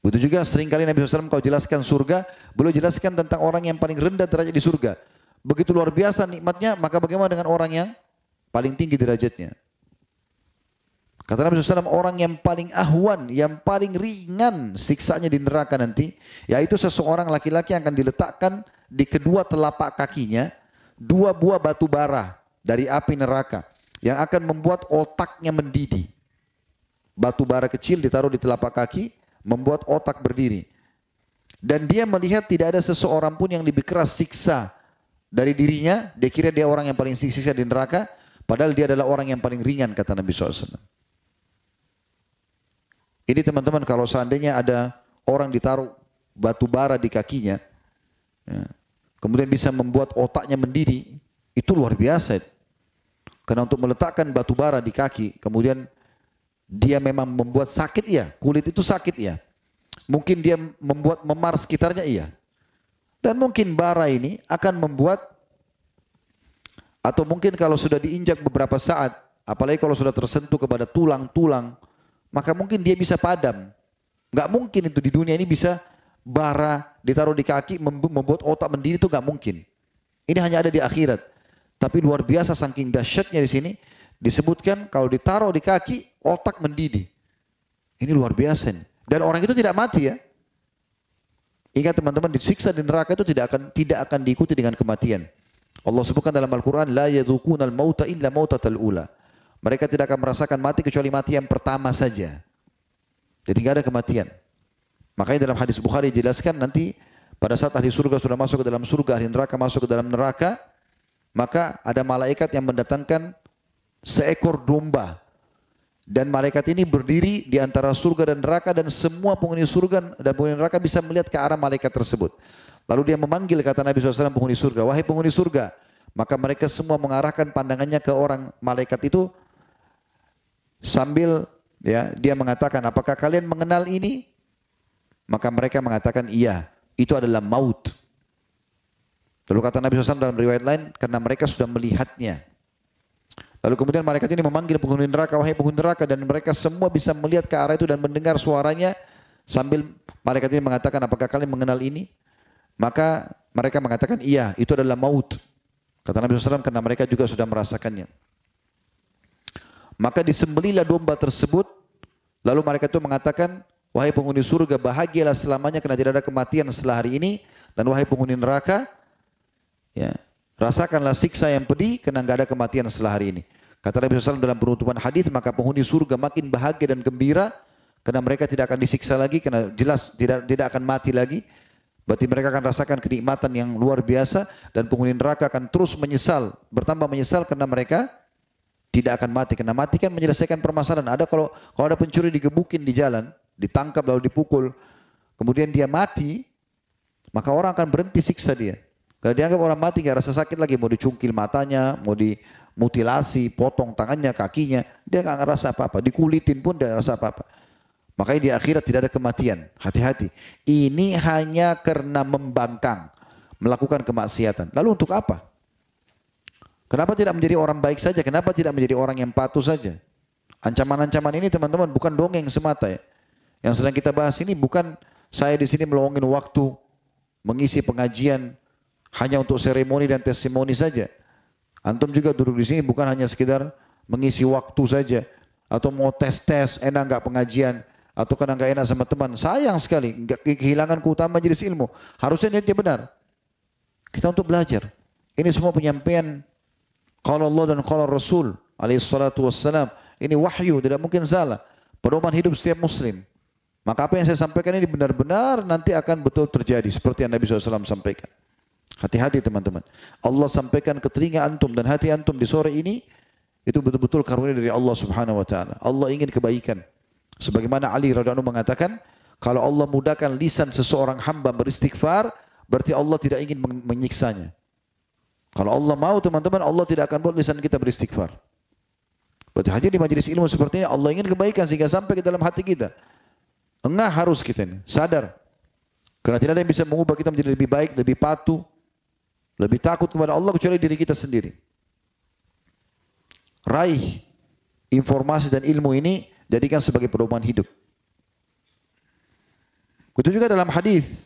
Begitu juga seringkali Nabi SAW kalau jelaskan surga, beliau jelaskan tentang orang yang paling rendah derajat di surga. Begitu luar biasa nikmatnya, maka bagaimana dengan orang yang paling tinggi derajatnya? Kata Nabi SAW, orang yang paling ahwan, yang paling ringan siksaannya di neraka nanti, yaitu seseorang laki-laki yang akan diletakkan di kedua telapak kakinya, 2 buah batu bara dari api neraka, yang akan membuat otaknya mendidih. Batu bara kecil ditaruh di telapak kaki, membuat otak berdiri. Dan dia melihat tidak ada seseorang pun yang lebih keras siksa dari dirinya. Dia kira dia orang yang paling siksa di neraka, padahal dia adalah orang yang paling ringan, kata Nabi SAW. Ini teman-teman, kalau seandainya ada orang ditaruh batu bara di kakinya, ya, kemudian bisa membuat otaknya mendidih, itu luar biasa. Karena untuk meletakkan batu bara di kaki, kemudian dia memang membuat sakit, iya. Kulit itu sakit, iya. Mungkin dia membuat memar sekitarnya, iya. Dan mungkin bara ini akan membuat, atau mungkin kalau sudah diinjak beberapa saat, apalagi kalau sudah tersentuh kepada tulang-tulang, maka mungkin dia bisa padam. Nggak mungkin itu di dunia ini bisa bara ditaruh di kaki membuat otak mendidih, itu nggak mungkin. Ini hanya ada di akhirat. Tapi luar biasa saking dahsyatnya di sini. Disebutkan kalau ditaruh di kaki, otak mendidih. Ini luar biasa. Dan orang itu tidak mati, ya. Ingat teman-teman, disiksa di neraka itu tidak akan diikuti dengan kematian. Allah sebutkan dalam Al-Quran, La yadhukunal mauta illa mautatal ula. Mereka tidak akan merasakan mati kecuali mati yang pertama saja. Jadi tidak ada kematian. Makanya dalam hadis Bukhari dijelaskan nanti pada saat ahli surga sudah masuk ke dalam surga, ahli neraka masuk ke dalam neraka, maka ada malaikat yang mendatangkan seekor domba, dan malaikat ini berdiri di antara surga dan neraka, dan semua penghuni surga dan penghuni neraka bisa melihat ke arah malaikat tersebut. Lalu dia memanggil, kata Nabi SAW, penghuni surga, wahai penghuni surga. Maka mereka semua mengarahkan pandangannya ke orang malaikat itu sambil, ya, dia mengatakan, apakah kalian mengenal ini? Maka mereka mengatakan, iya, itu adalah maut. Lalu kata Nabi SAW dalam riwayat lain, karena mereka sudah melihatnya. Lalu kemudian malaikat ini memanggil penghuni neraka, wahai penghuni neraka, dan mereka semua bisa melihat ke arah itu dan mendengar suaranya sambil malaikat ini mengatakan, apakah kalian mengenal ini? Maka mereka mengatakan, iya, itu adalah maut. Kata Nabi SAW, karena mereka juga sudah merasakannya. Maka disembelihlah domba tersebut, lalu malaikat itu mengatakan, wahai penghuni surga, bahagialah selamanya karena tidak ada kematian setelah hari ini, dan wahai penghuni neraka, ya, rasakanlah siksa yang pedih karena enggak ada kematian setelah hari ini. Kata Nabi SAW dalam penutupan hadis, maka penghuni surga makin bahagia dan gembira karena mereka tidak akan disiksa lagi, karena jelas tidak akan mati lagi. Berarti mereka akan rasakan kenikmatan yang luar biasa, dan penghuni neraka akan terus menyesal, bertambah menyesal karena mereka tidak akan mati. Karena mati kan menyelesaikan permasalahan. Ada kalau ada pencuri digebukin di jalan, ditangkap lalu dipukul, kemudian dia mati, maka orang akan berhenti siksa dia. Kalau dianggap orang mati gak rasa sakit lagi, mau dicungkil matanya, mau dimutilasi, potong tangannya, kakinya, dia gak ngerasa apa-apa. Dikulitin pun dia ngerasa apa-apa. Makanya di akhirat tidak ada kematian. Hati-hati. Ini hanya karena membangkang, melakukan kemaksiatan. Lalu untuk apa? Kenapa tidak menjadi orang baik saja? Kenapa tidak menjadi orang yang patuh saja? Ancaman-ancaman ini teman-teman bukan dongeng semata, ya. Yang sedang kita bahas ini bukan saya di sini meluangin waktu mengisi pengajian hanya untuk seremoni dan testimoni saja. Antum juga duduk di sini bukan hanya sekedar mengisi waktu saja, atau mau tes-tes enak enggak pengajian, atau kadang enggak enak sama teman. Sayang sekali, kehilangan keutamaan majelis ilmu. Harusnya niatnya benar. Kita untuk belajar. Ini semua penyampaian qala Allah dan qala Rasul alaihi salatu wassalam. Ini wahyu, tidak mungkin salah. Pedoman hidup setiap muslim. Maka apa yang saya sampaikan ini benar-benar nanti akan betul terjadi seperti yang Nabi SAW sampaikan. Hati-hati teman-teman. Allah sampaikan ke telinga antum dan hati antum di sore ini, itu betul-betul karunia dari Allah Subhanahu wa taala. Allah ingin kebaikan. Sebagaimana Ali radhiyallahu anhu mengatakan, kalau Allah mudahkan lisan seseorang hamba beristighfar, berarti Allah tidak ingin menyiksanya. Kalau Allah mau teman-teman, Allah tidak akan buat lisan kita beristighfar. Berarti hanya di majelis ilmu seperti ini, Allah ingin kebaikan sehingga sampai ke dalam hati kita. Enggak harus kita ini, sadar. Karena tidak ada yang bisa mengubah kita menjadi lebih baik, lebih patuh, lebih takut kepada Allah kecuali diri kita sendiri. Raih informasi dan ilmu ini, jadikan sebagai pedoman hidup. Begitu juga dalam hadis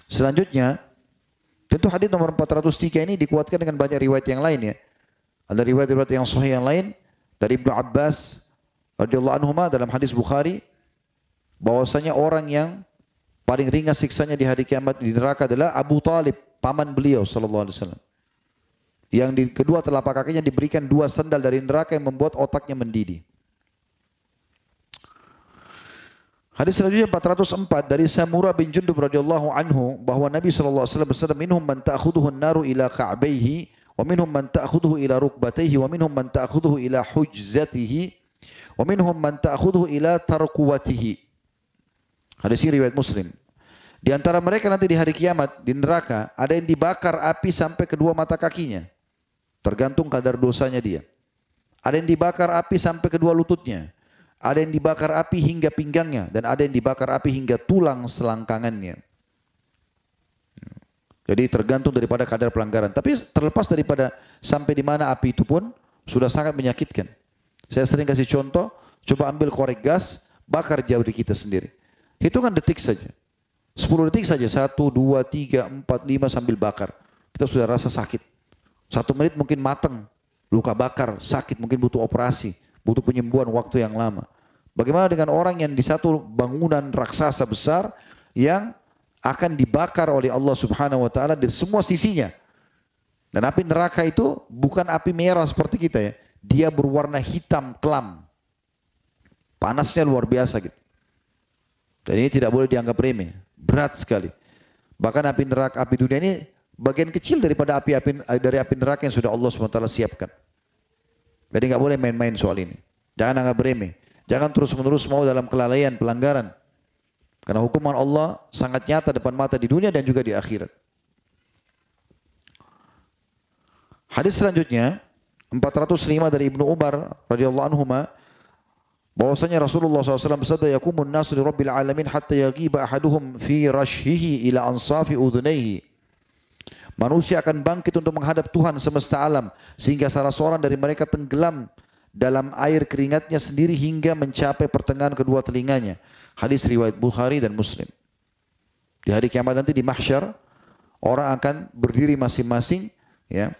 selanjutnya, tentu hadis nomor 403 ini dikuatkan dengan banyak riwayat yang lain ya. Ada riwayat-riwayat yang sahih yang lain dari Ibnu Abbas radhiyallahu anhuma dalam hadis Bukhari, bahwasanya orang yang paling ringan siksanya di hari kiamat di neraka adalah Abu Talib, paman beliau sallallahu alaihi wasallam. Yang di kedua telapak kakinya diberikan 2 sandal dari neraka yang membuat otaknya mendidih. Hadis selanjutnya 404 dari Samurah bin Jundub radhiyallahu anhu bahwa Nabi sallallahu alaihi wasallam bersabda, minhum man ta'khudhuhu an-naru ila ka'baihi wa minhum man ta'khudhuhu ila rukbatayhi wa minhum man ta'khudhuhu ila hujzatihi wa minhum man ta'khudhuhu ila tarquwatihi. Hadis ini riwayat Muslim. Di antara mereka nanti di hari kiamat di neraka ada yang dibakar api sampai kedua mata kakinya. Tergantung kadar dosanya dia. Ada yang dibakar api sampai kedua lututnya. Ada yang dibakar api hingga pinggangnya dan ada yang dibakar api hingga tulang selangkangannya. Jadi tergantung daripada kadar pelanggaran. Tapi terlepas daripada sampai di mana api itu pun sudah sangat menyakitkan. Saya sering kasih contoh, coba ambil korek gas, bakar jauh di kita sendiri. Hitungan detik saja. 10 detik saja, 1, 2, 3, 4, 5 sambil bakar. Kita sudah rasa sakit. 1 menit mungkin matang, luka bakar, sakit, mungkin butuh operasi, butuh penyembuhan waktu yang lama. Bagaimana dengan orang yang di satu bangunan raksasa besar yang akan dibakar oleh Allah Subhanahu wa taala dari semua sisinya. Dan api neraka itu bukan api merah seperti kita ya. Dia berwarna hitam kelam. Panasnya luar biasa gitu. Dan ini tidak boleh dianggap remeh, berat sekali. Bahkan api neraka, api dunia ini bagian kecil daripada dari api neraka yang sudah Allah SWT siapkan. Jadi nggak boleh main-main soal ini. Jangan anggap remeh. Jangan terus-menerus mau dalam kelalaian, pelanggaran. Karena hukuman Allah sangat nyata depan mata di dunia dan juga di akhirat. Hadis selanjutnya 405 dari Ibnu Umar radhiyallahu anhuma, bahwasanya Rasulullah SAW bersabda, yakumun nasu li rabbil alamin hatta yagiba ahaduhum fi rashhihi ila ansafi udhunaihi. Manusia akan bangkit untuk menghadap Tuhan semesta alam sehingga salah seorang dari mereka tenggelam dalam air keringatnya sendiri hingga mencapai pertengahan kedua telinganya. Hadis riwayat Bukhari dan Muslim. Di hari kiamat nanti di mahsyar, orang akan berdiri masing-masing ya,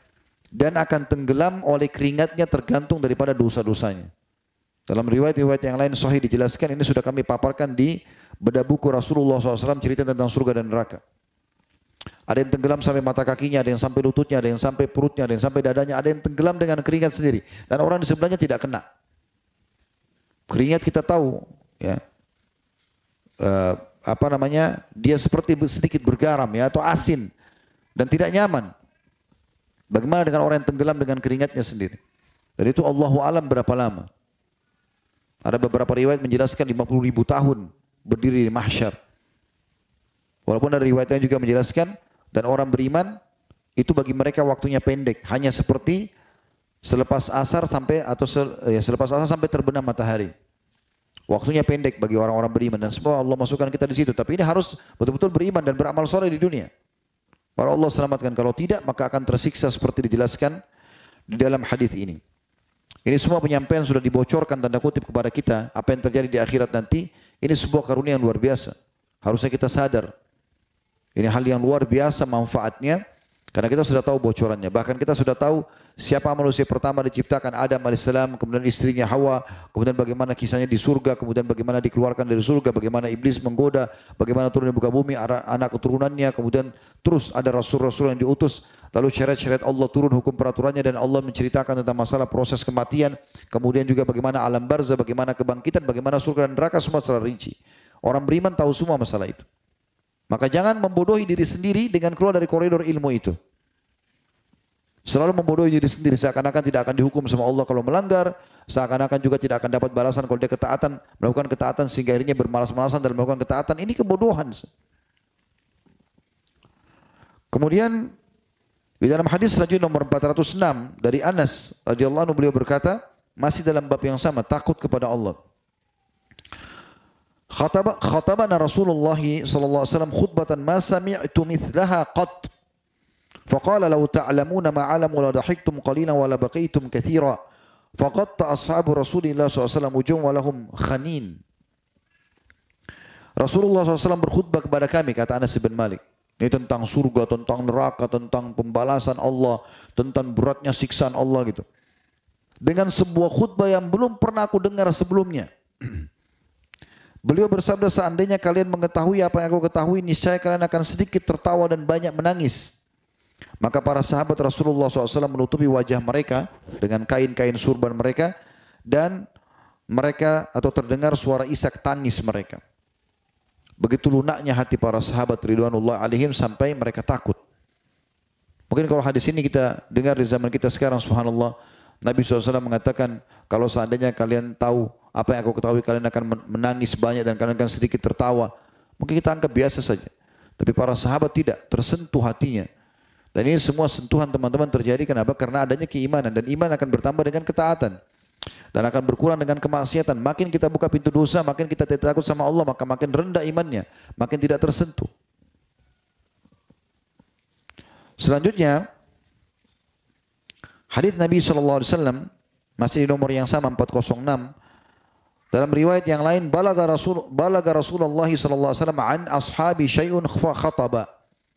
dan akan tenggelam oleh keringatnya tergantung daripada dosa-dosanya. Dalam riwayat-riwayat yang lain sahih dijelaskan, ini sudah kami paparkan di bedah buku Rasulullah SAW cerita tentang surga dan neraka. Ada yang tenggelam sampai mata kakinya, ada yang sampai lututnya, ada yang sampai perutnya, ada yang sampai dadanya, ada yang tenggelam dengan keringat sendiri. Dan orang di sebelahnya tidak kena. Keringat kita tahu, ya, dia seperti sedikit bergaram ya atau asin dan tidak nyaman. Bagaimana dengan orang yang tenggelam dengan keringatnya sendiri? Dan itu Allahu alam berapa lama. Ada beberapa riwayat menjelaskan 50.000 tahun berdiri di mahsyar. Walaupun ada riwayat yang juga menjelaskan, dan orang beriman itu bagi mereka waktunya pendek, hanya seperti selepas asar sampai terbenam matahari. Waktunya pendek bagi orang-orang beriman, dan semua Allah masukkan kita di situ. Tapi ini harus betul-betul beriman dan beramal soleh di dunia. Para Allah selamatkan, kalau tidak maka akan tersiksa seperti dijelaskan di dalam hadis ini. Ini semua penyampaian sudah dibocorkan tanda kutip kepada kita, apa yang terjadi di akhirat nanti. Ini sebuah karunia yang luar biasa. Harusnya kita sadar. Ini hal yang luar biasa manfaatnya, karena kita sudah tahu bocorannya. Bahkan kita sudah tahu siapa manusia pertama diciptakan, Adam AS, kemudian istrinya Hawa, kemudian bagaimana kisahnya di surga, kemudian bagaimana dikeluarkan dari surga, bagaimana iblis menggoda, bagaimana turun di muka bumi, anak keturunannya, kemudian terus ada rasul-rasul yang diutus, lalu syariat-syariat Allah turun, hukum peraturannya, dan Allah menceritakan tentang masalah proses kematian, kemudian juga bagaimana alam barzah, bagaimana kebangkitan, bagaimana surga dan neraka, semua secara rinci. Orang beriman tahu semua masalah itu. Maka jangan membodohi diri sendiri dengan keluar dari koridor ilmu itu. Selalu membodohi diri sendiri, seakan-akan tidak akan dihukum sama Allah kalau melanggar, seakan-akan juga tidak akan dapat balasan kalau dia melakukan ketaatan sehingga akhirnya bermalas-malasan dalam melakukan ketaatan. Ini kebodohan. Kemudian di dalam hadis selanjutnya nomor 406 dari Anas radhiyallahu anhu, beliau berkata, masih dalam bab yang sama, takut kepada Allah. Khatabana Rasulullah sallallahu alaihi wasallam khutbatan ma sami'tu mithlaha qat. Faqala law ta'lamuna ma 'alamu la dhahiktum qalilan wa la baqaytum katsira. Faqatta ashabu Rasulillah sallallahu alaihi wasallam ujum wa lahum khanin. Rasulullah SAW berkhutbah kepada kami, kata Anas bin Malik. Ini tentang surga, tentang neraka, tentang pembalasan Allah, tentang beratnya siksaan Allah gitu. Dengan sebuah khutbah yang belum pernah aku dengar sebelumnya. Beliau bersabda, seandainya kalian mengetahui apa yang aku ketahui, niscaya kalian akan sedikit tertawa dan banyak menangis. Maka para sahabat Rasulullah SAW menutupi wajah mereka dengan kain-kain surban mereka, dan mereka atau terdengar suara isak tangis mereka. Begitu lunaknya hati para sahabat ridwanullah alaihim sampai mereka takut. Mungkin kalau hadis ini kita dengar di zaman kita sekarang, subhanallah, Nabi SAW mengatakan, kalau seandainya kalian tahu apa yang aku ketahui, kalian akan menangis banyak dan kalian akan sedikit tertawa. Mungkin kita anggap biasa saja. Tapi para sahabat tidak, tersentuh hatinya. Dan ini semua sentuhan teman-teman terjadi kenapa? Karena adanya keimanan, dan iman akan bertambah dengan ketaatan. Dan akan berkurang dengan kemaksiatan. Makin kita buka pintu dosa, makin kita tidak takut sama Allah, maka makin rendah imannya, makin tidak tersentuh. Selanjutnya, hadits Nabi SAW masih di nomor yang sama 406. Dalam riwayat yang lain, balaga Rasulullah SAW an ashabi syai'un fa khataba.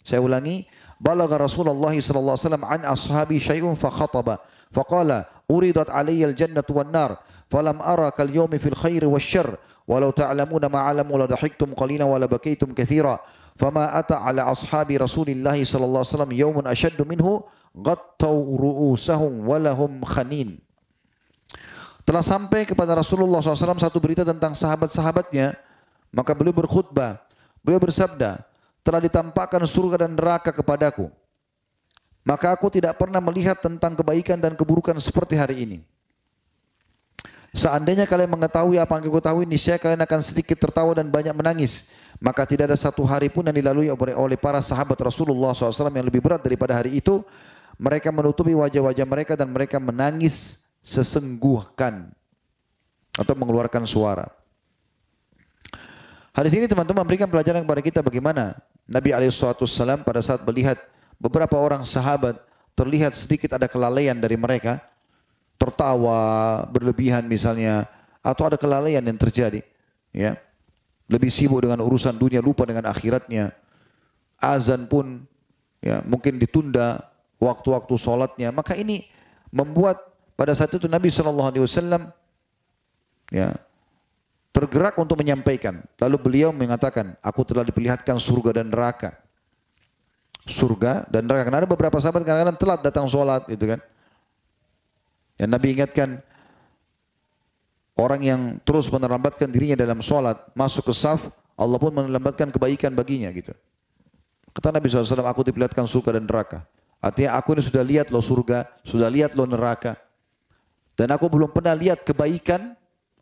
Saya ulangi, balaga Rasulullah SAW an ashabi syai'un fa khataba. Faqala uridat alayya al-jannatu wan-nar falam ara kal yawmi fil khairi wasyarr walau ta'lamuna ma 'alamu la dhahiktum qalilan wa la bakaytum katsira fama ata ala ashabi Rasulillah sallallahu alaihi wasallam yawmun ashaddu minhu ghattaw ru'usahum wa lahum khanin. Telah sampai kepada Rasulullah SAW satu berita tentang sahabat-sahabatnya, maka beliau berkhutbah, beliau bersabda, telah ditampakkan surga dan neraka kepadaku. Maka aku tidak pernah melihat tentang kebaikan dan keburukan seperti hari ini. Seandainya kalian mengetahui apa yang aku ketahui, niscaya kalian akan sedikit tertawa dan banyak menangis. Maka tidak ada satu hari pun yang dilalui oleh para sahabat Rasulullah SAW yang lebih berat daripada hari itu. Mereka menutupi wajah-wajah mereka dan mereka menangis sesengguhkan atau mengeluarkan suara. Hadis ini teman-teman memberikan pelajaran kepada kita bagaimana Nabi SAW pada saat melihat beberapa orang sahabat terlihat sedikit ada kelalaian dari mereka, tertawa berlebihan misalnya, atau ada kelalaian yang terjadi, ya, lebih sibuk dengan urusan dunia, lupa dengan akhiratnya. Azan pun ya mungkin ditunda waktu-waktu sholatnya. Maka ini membuat pada saat itu Nabi SAW ya tergerak untuk menyampaikan. Lalu beliau mengatakan, aku telah diperlihatkan surga dan neraka. Surga dan neraka. Karena ada beberapa sahabat kadang-kadang telat datang sholat, gitu kan. Dan Nabi ingatkan, orang yang terus melambatkan dirinya dalam sholat, masuk ke saf, Allah pun melambatkan kebaikan baginya, gitu. Kata Nabi SAW, aku diperlihatkan surga dan neraka. Artinya aku ini sudah lihat loh surga, sudah lihat loh neraka. Dan aku belum pernah lihat kebaikan,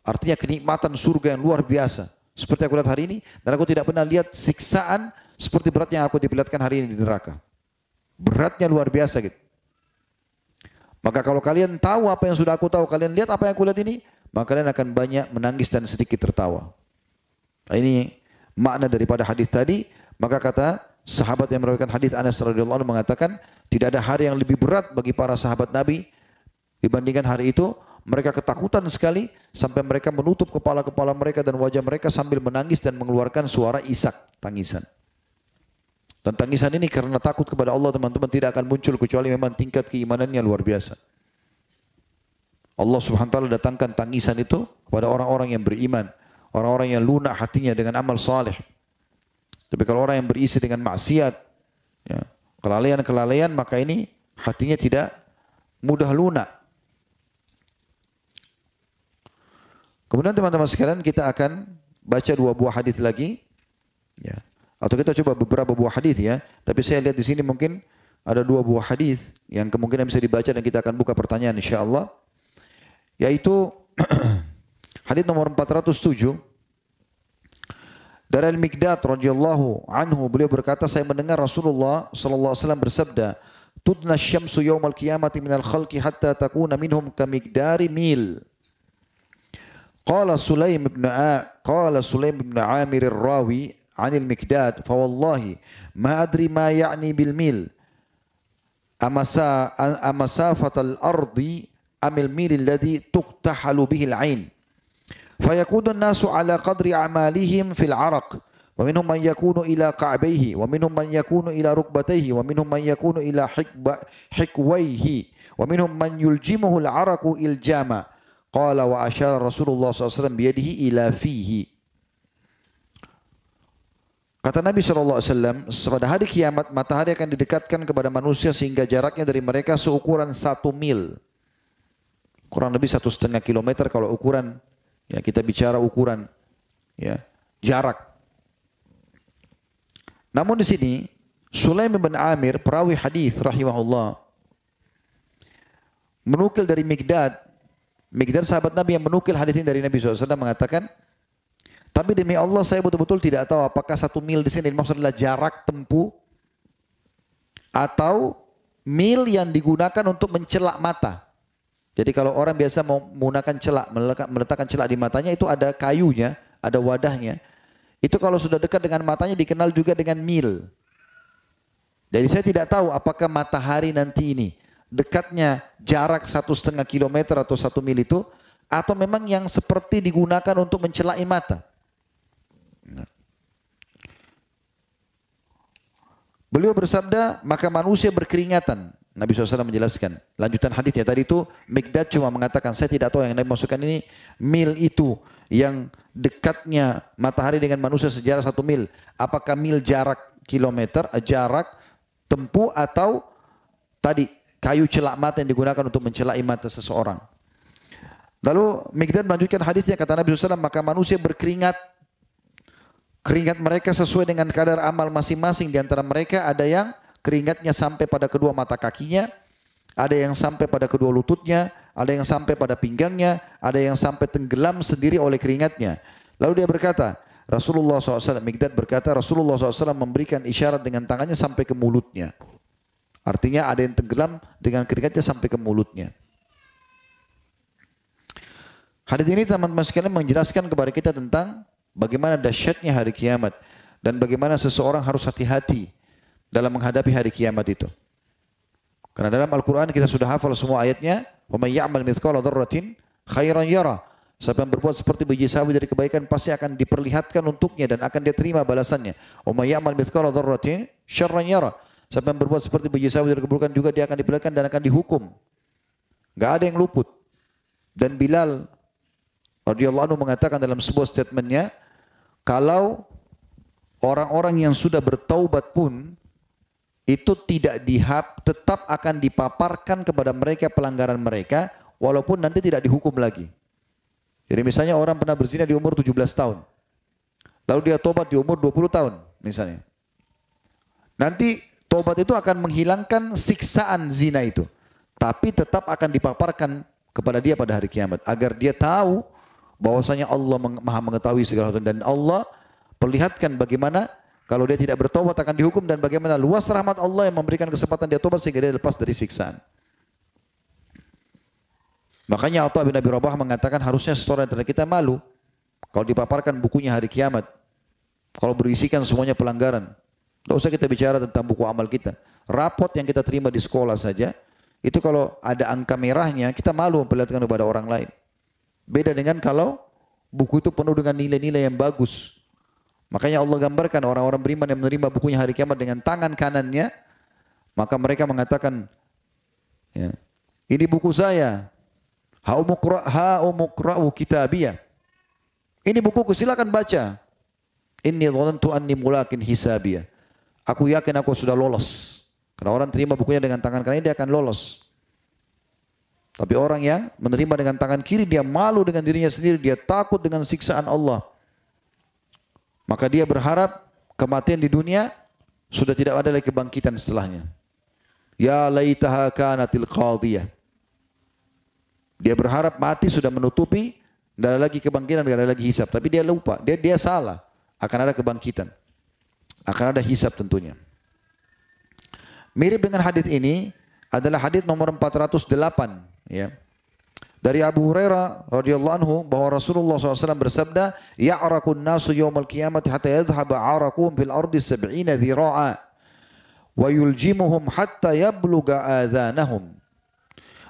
artinya kenikmatan surga yang luar biasa. Seperti aku lihat hari ini, dan aku tidak pernah lihat siksaan seperti berat yang aku diperlihatkan hari ini di neraka. Beratnya luar biasa gitu. Maka kalau kalian tahu apa yang sudah aku tahu, kalian lihat apa yang aku lihat ini, maka kalian akan banyak menangis dan sedikit tertawa. Nah, ini makna daripada hadis tadi. Maka kata sahabat yang meriwayatkan hadis, Anas radhiyallahu anhu, mengatakan tidak ada hari yang lebih berat bagi para sahabat Nabi dibandingkan hari itu. Mereka ketakutan sekali sampai mereka menutup kepala-kepala mereka dan wajah mereka sambil menangis dan mengeluarkan suara isak, tangisan. Dan tangisan ini karena takut kepada Allah, teman-teman, tidak akan muncul kecuali memang tingkat keimanannya luar biasa. Allah Subhanahu wa taala datangkan tangisan itu kepada orang-orang yang beriman, orang-orang yang lunak hatinya dengan amal saleh. Tapi kalau orang yang berisi dengan maksiat, ya, kelalaian-kelalaian, maka ini hatinya tidak mudah lunak. Kemudian teman-teman sekalian, kita akan baca dua buah hadis lagi, ya. Atau kita coba beberapa buah hadis ya. Tapi saya lihat di sini mungkin ada dua buah hadis yang kemungkinan bisa dibaca dan kita akan buka pertanyaan insyaallah. Yaitu hadis nomor 407 dari Al-Miqdad radhiyallahu anhu, beliau berkata, saya mendengar Rasulullah sallallahu alaihi wasallam bersabda, tudna syamsu yaumal qiyamati minal khalqi hatta takuna minhum kamiqdari mil. Qala Sulaim ibn Amir ar-Rawi 'an al-Miqdad, fa wallahi ma adri ma ya'ni bil mil. Amasafatal ardi amil mil alladhi tuqtahalu bihi al-'ain. Fayakunu an-nasu ala qadri a'malihim fil 'araq. Wa minhum man yakunu ila ka'bayhi, wa minhum man yakunu ila rukbatayhi, wa minhum man yakunu ila hikwayhi, wa minhum man yuljimuhu al-'araqu iljama. Qala wa asyara Rasulullah SAW biyadihi ila fihi. Kata Nabi SAW, pada hari kiamat matahari akan didekatkan kepada manusia sehingga jaraknya dari mereka seukuran 1 mil. Kurang lebih 1,5 kilometer kalau ukuran, ya kita bicara ukuran ya jarak. Namun di sini Sulaim bin Amir perawi hadis rahimahullah menukil dari Miqdad sahabat Nabi yang menukil hadis ini dari Nabi SAW mengatakan, tapi demi Allah saya betul-betul tidak tahu apakah 1 mil di sini maksud adalah jarak tempuh atau mil yang digunakan untuk mencelak mata. Jadi kalau orang biasa mau menggunakan celak, meletakkan celak di matanya itu ada kayunya, ada wadahnya. Itu kalau sudah dekat dengan matanya dikenal juga dengan mil. Jadi saya tidak tahu apakah matahari nanti ini dekatnya jarak 1,5 kilometer atau 1 mil itu, atau memang yang seperti digunakan untuk mencelak mata. Beliau bersabda, maka manusia berkeringatan. Nabi SAW menjelaskan. Lanjutan hadisnya tadi itu, Miqdad cuma mengatakan, saya tidak tahu yang Nabi maksudkan ini mil itu yang dekatnya matahari dengan manusia sejarah 1 mil. Apakah mil jarak kilometer, jarak tempuh, atau tadi kayu celak mata yang digunakan untuk mencelak mata seseorang. Lalu Miqdad melanjutkan hadisnya, kata Nabi SAW, maka manusia berkeringat. Keringat mereka sesuai dengan kadar amal masing-masing. Di antara mereka ada yang keringatnya sampai pada kedua mata kakinya, ada yang sampai pada kedua lututnya, ada yang sampai pada pinggangnya, ada yang sampai tenggelam sendiri oleh keringatnya. Lalu dia berkata, Rasulullah SAW, Miqdad berkata, Rasulullah SAW memberikan isyarat dengan tangannya sampai ke mulutnya. Artinya ada yang tenggelam dengan keringatnya sampai ke mulutnya. Hadis ini teman-teman sekalian menjelaskan kepada kita tentang bagaimana dahsyatnya hari kiamat dan bagaimana seseorang harus hati-hati dalam menghadapi hari kiamat itu. Karena dalam Al-Quran kita sudah hafal semua ayatnya. Wa may ya'mal mithqala dzarratin khairan yara. Siapa yang berbuat seperti biji sawi dari kebaikan pasti akan diperlihatkan untuknya dan akan dia terima balasannya. Wa may ya'mal mithqala dzarratin syarran yara. Siapa yang berbuat seperti biji sawi dari keburukan juga dia akan diperlihatkan dan akan dihukum. Enggak ada yang luput. Dan Bilal radhiyallahu anhu mengatakan dalam sebuah statementnya, kalau orang-orang yang sudah bertaubat pun itu tetap akan dipaparkan kepada mereka pelanggaran mereka walaupun nanti tidak dihukum lagi. Jadi misalnya orang pernah berzina di umur 17 tahun. Lalu dia tobat di umur 20 tahun misalnya. Nanti tobat itu akan menghilangkan siksaan zina itu. Tapi tetap akan dipaparkan kepada dia pada hari kiamat. Agar dia tahu bahwasanya Allah maha mengetahui segala sesuatu. Dan Allah perlihatkan bagaimana kalau dia tidak bertobat akan dihukum dan bagaimana luas rahmat Allah yang memberikan kesempatan dia tobat sehingga dia lepas dari siksaan. Makanya Atha bin Abi Rabah mengatakan harusnya seseorang dari kita malu kalau dipaparkan bukunya hari kiamat. Kalau berisikan semuanya pelanggaran. Tidak usah kita bicara tentang buku amal kita. Rapot yang kita terima di sekolah saja, itu kalau ada angka merahnya kita malu memperlihatkan kepada orang lain. Beda dengan kalau buku itu penuh dengan nilai-nilai yang bagus. Makanya Allah gambarkan orang-orang beriman yang menerima bukunya hari kiamat dengan tangan kanannya, maka mereka mengatakan, ya, ini buku saya, ha'umukra'u kitabiyah. Ini bukuku, silakan baca. Inni dhanantu anni mulakin hisabiyah. Aku yakin aku sudah lolos. Karena orang terima bukunya dengan tangan kanan dia akan lolos. Tapi orang yang menerima dengan tangan kiri dia malu dengan dirinya sendiri, dia takut dengan siksaan Allah. Maka dia berharap kematian di dunia sudah tidak ada lagi kebangkitan setelahnya. Ya laitaha kanatil qadhiyah. Dia berharap mati sudah menutupi, tidak ada lagi kebangkitan, tidak ada lagi hisab. Tapi dia lupa, dia salah. Akan ada kebangkitan. Akan ada hisab tentunya. Mirip dengan hadis ini adalah hadis nomor 408. Ya. Dari Abu Hurairah radhiyallahu anhu bahwa Rasulullah SAW bersabda, "Ya'rakun nasu yawmal qiyamati hatta yadhhaba 'arakum fil ardi 70 dhira'a wa yuljimuhum hatta yabluga adhanahum."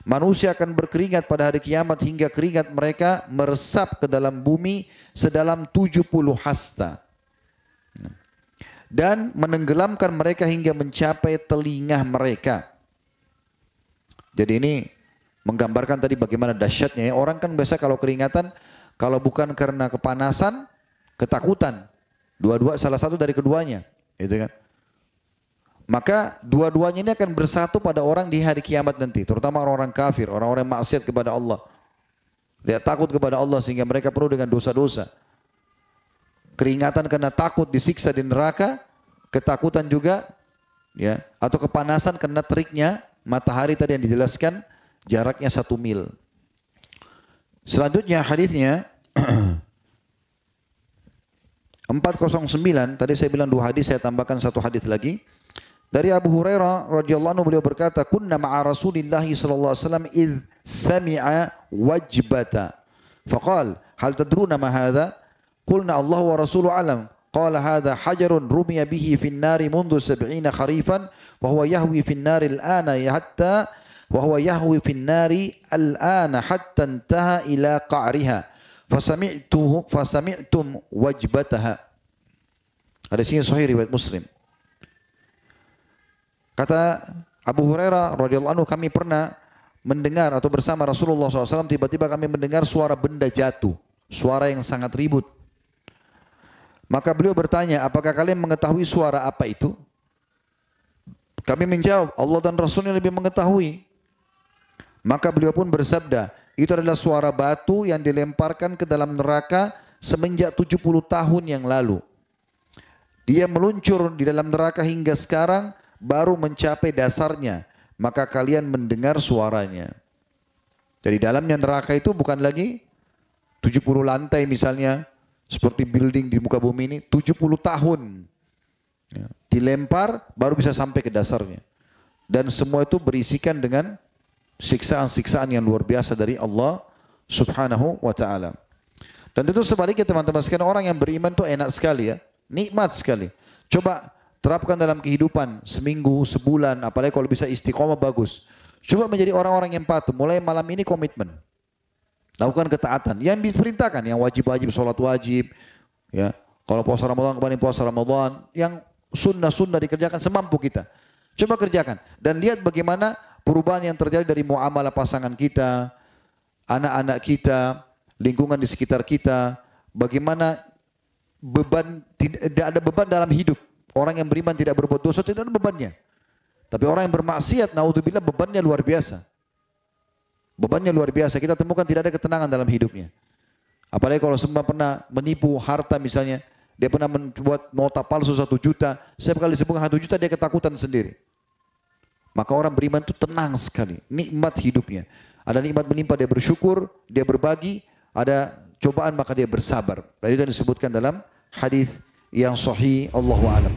Manusia akan berkeringat pada hari kiamat hingga keringat mereka meresap ke dalam bumi sedalam 70 hasta. Dan menenggelamkan mereka hingga mencapai telinga mereka. Jadi ini menggambarkan tadi bagaimana dahsyatnya. Orang kan biasa kalau keringatan, kalau bukan karena kepanasan, ketakutan. Dua-dua, salah satu dari keduanya. Gitu kan. Maka dua-duanya ini akan bersatu pada orang di hari kiamat nanti. Terutama orang-orang kafir, orang-orang maksiat kepada Allah. Dia takut kepada Allah sehingga mereka penuh dengan dosa-dosa. Keringatan karena takut disiksa di neraka, ketakutan juga, ya, atau kepanasan karena teriknya matahari tadi yang dijelaskan jaraknya 1 mil. Selanjutnya hadisnya 409, tadi saya bilang 2 hadis, saya tambahkan 1 hadis lagi. Dari Abu Hurairah radhiyallahu anhu beliau berkata, "Kunna ma'a Rasulillah sallallahu alaihi wasallam id sami'a wajbata." Faqala, "Hal tadruna ma hadha?" Qulna Allah wa rasuluhu alam. Qala hadha hajarun rumiya bihi fi an-nari mundu 70 kharifan wa huwa yahwi fi an-nari al-ana hatta wa huwa yahwi fi an-nari al-ana hatta intaha ila qa'riha. Fasami'tum wajbataha. Hadis ini sahih riwayat Muslim. Kata Abu Hurairah radhiyallahu anhu, kami pernah mendengar atau bersama Rasulullah SAW tiba-tiba kami mendengar suara benda jatuh, suara yang sangat ribut. Maka beliau bertanya, apakah kalian mengetahui suara apa itu? Kami menjawab, Allah dan Rasulnya lebih mengetahui. Maka beliau pun bersabda, itu adalah suara batu yang dilemparkan ke dalam neraka semenjak 70 tahun yang lalu. Dia meluncur di dalam neraka hingga sekarang, baru mencapai dasarnya, maka kalian mendengar suaranya. Jadi dalamnya neraka itu bukan lagi 70 lantai misalnya, seperti building di muka bumi ini, 70 tahun. Ya, dilempar baru bisa sampai ke dasarnya. Dan semua itu berisikan dengan siksaan-siksaan yang luar biasa dari Allah Subhanahu wa ta'ala. Dan tentu sebaliknya teman-teman sekalian, orang yang beriman itu enak sekali ya, nikmat sekali. Coba terapkan dalam kehidupan seminggu, sebulan, apalagi kalau bisa istiqomah bagus. Coba menjadi orang-orang yang patuh. Mulai malam ini komitmen. Lakukan ketaatan. Yang diperintahkan, yang wajib-wajib, sholat wajib. Ya, kalau puasa Ramadan, kembali puasa Ramadan. Yang sunnah-sunnah dikerjakan semampu kita. Coba kerjakan. Dan lihat bagaimana perubahan yang terjadi dari muamalah pasangan kita, anak-anak kita, lingkungan di sekitar kita. Bagaimana beban, tidak ada beban dalam hidup. Orang yang beriman tidak berbuat dosa tidak ada bebannya. Tapi orang yang bermaksiat, naudzubillah, bebannya luar biasa. Bebannya luar biasa. Kita temukan tidak ada ketenangan dalam hidupnya. Apalagi kalau semua pernah menipu harta misalnya. Dia pernah membuat nota palsu 1 juta. Setiap kali disebutkan 1 juta dia ketakutan sendiri. Maka orang beriman itu tenang sekali. Nikmat hidupnya. Ada nikmat menimpa dia bersyukur, dia berbagi. Ada cobaan maka dia bersabar. Tadi yang disebutkan dalam hadis yang sahih, Allahu a'lam.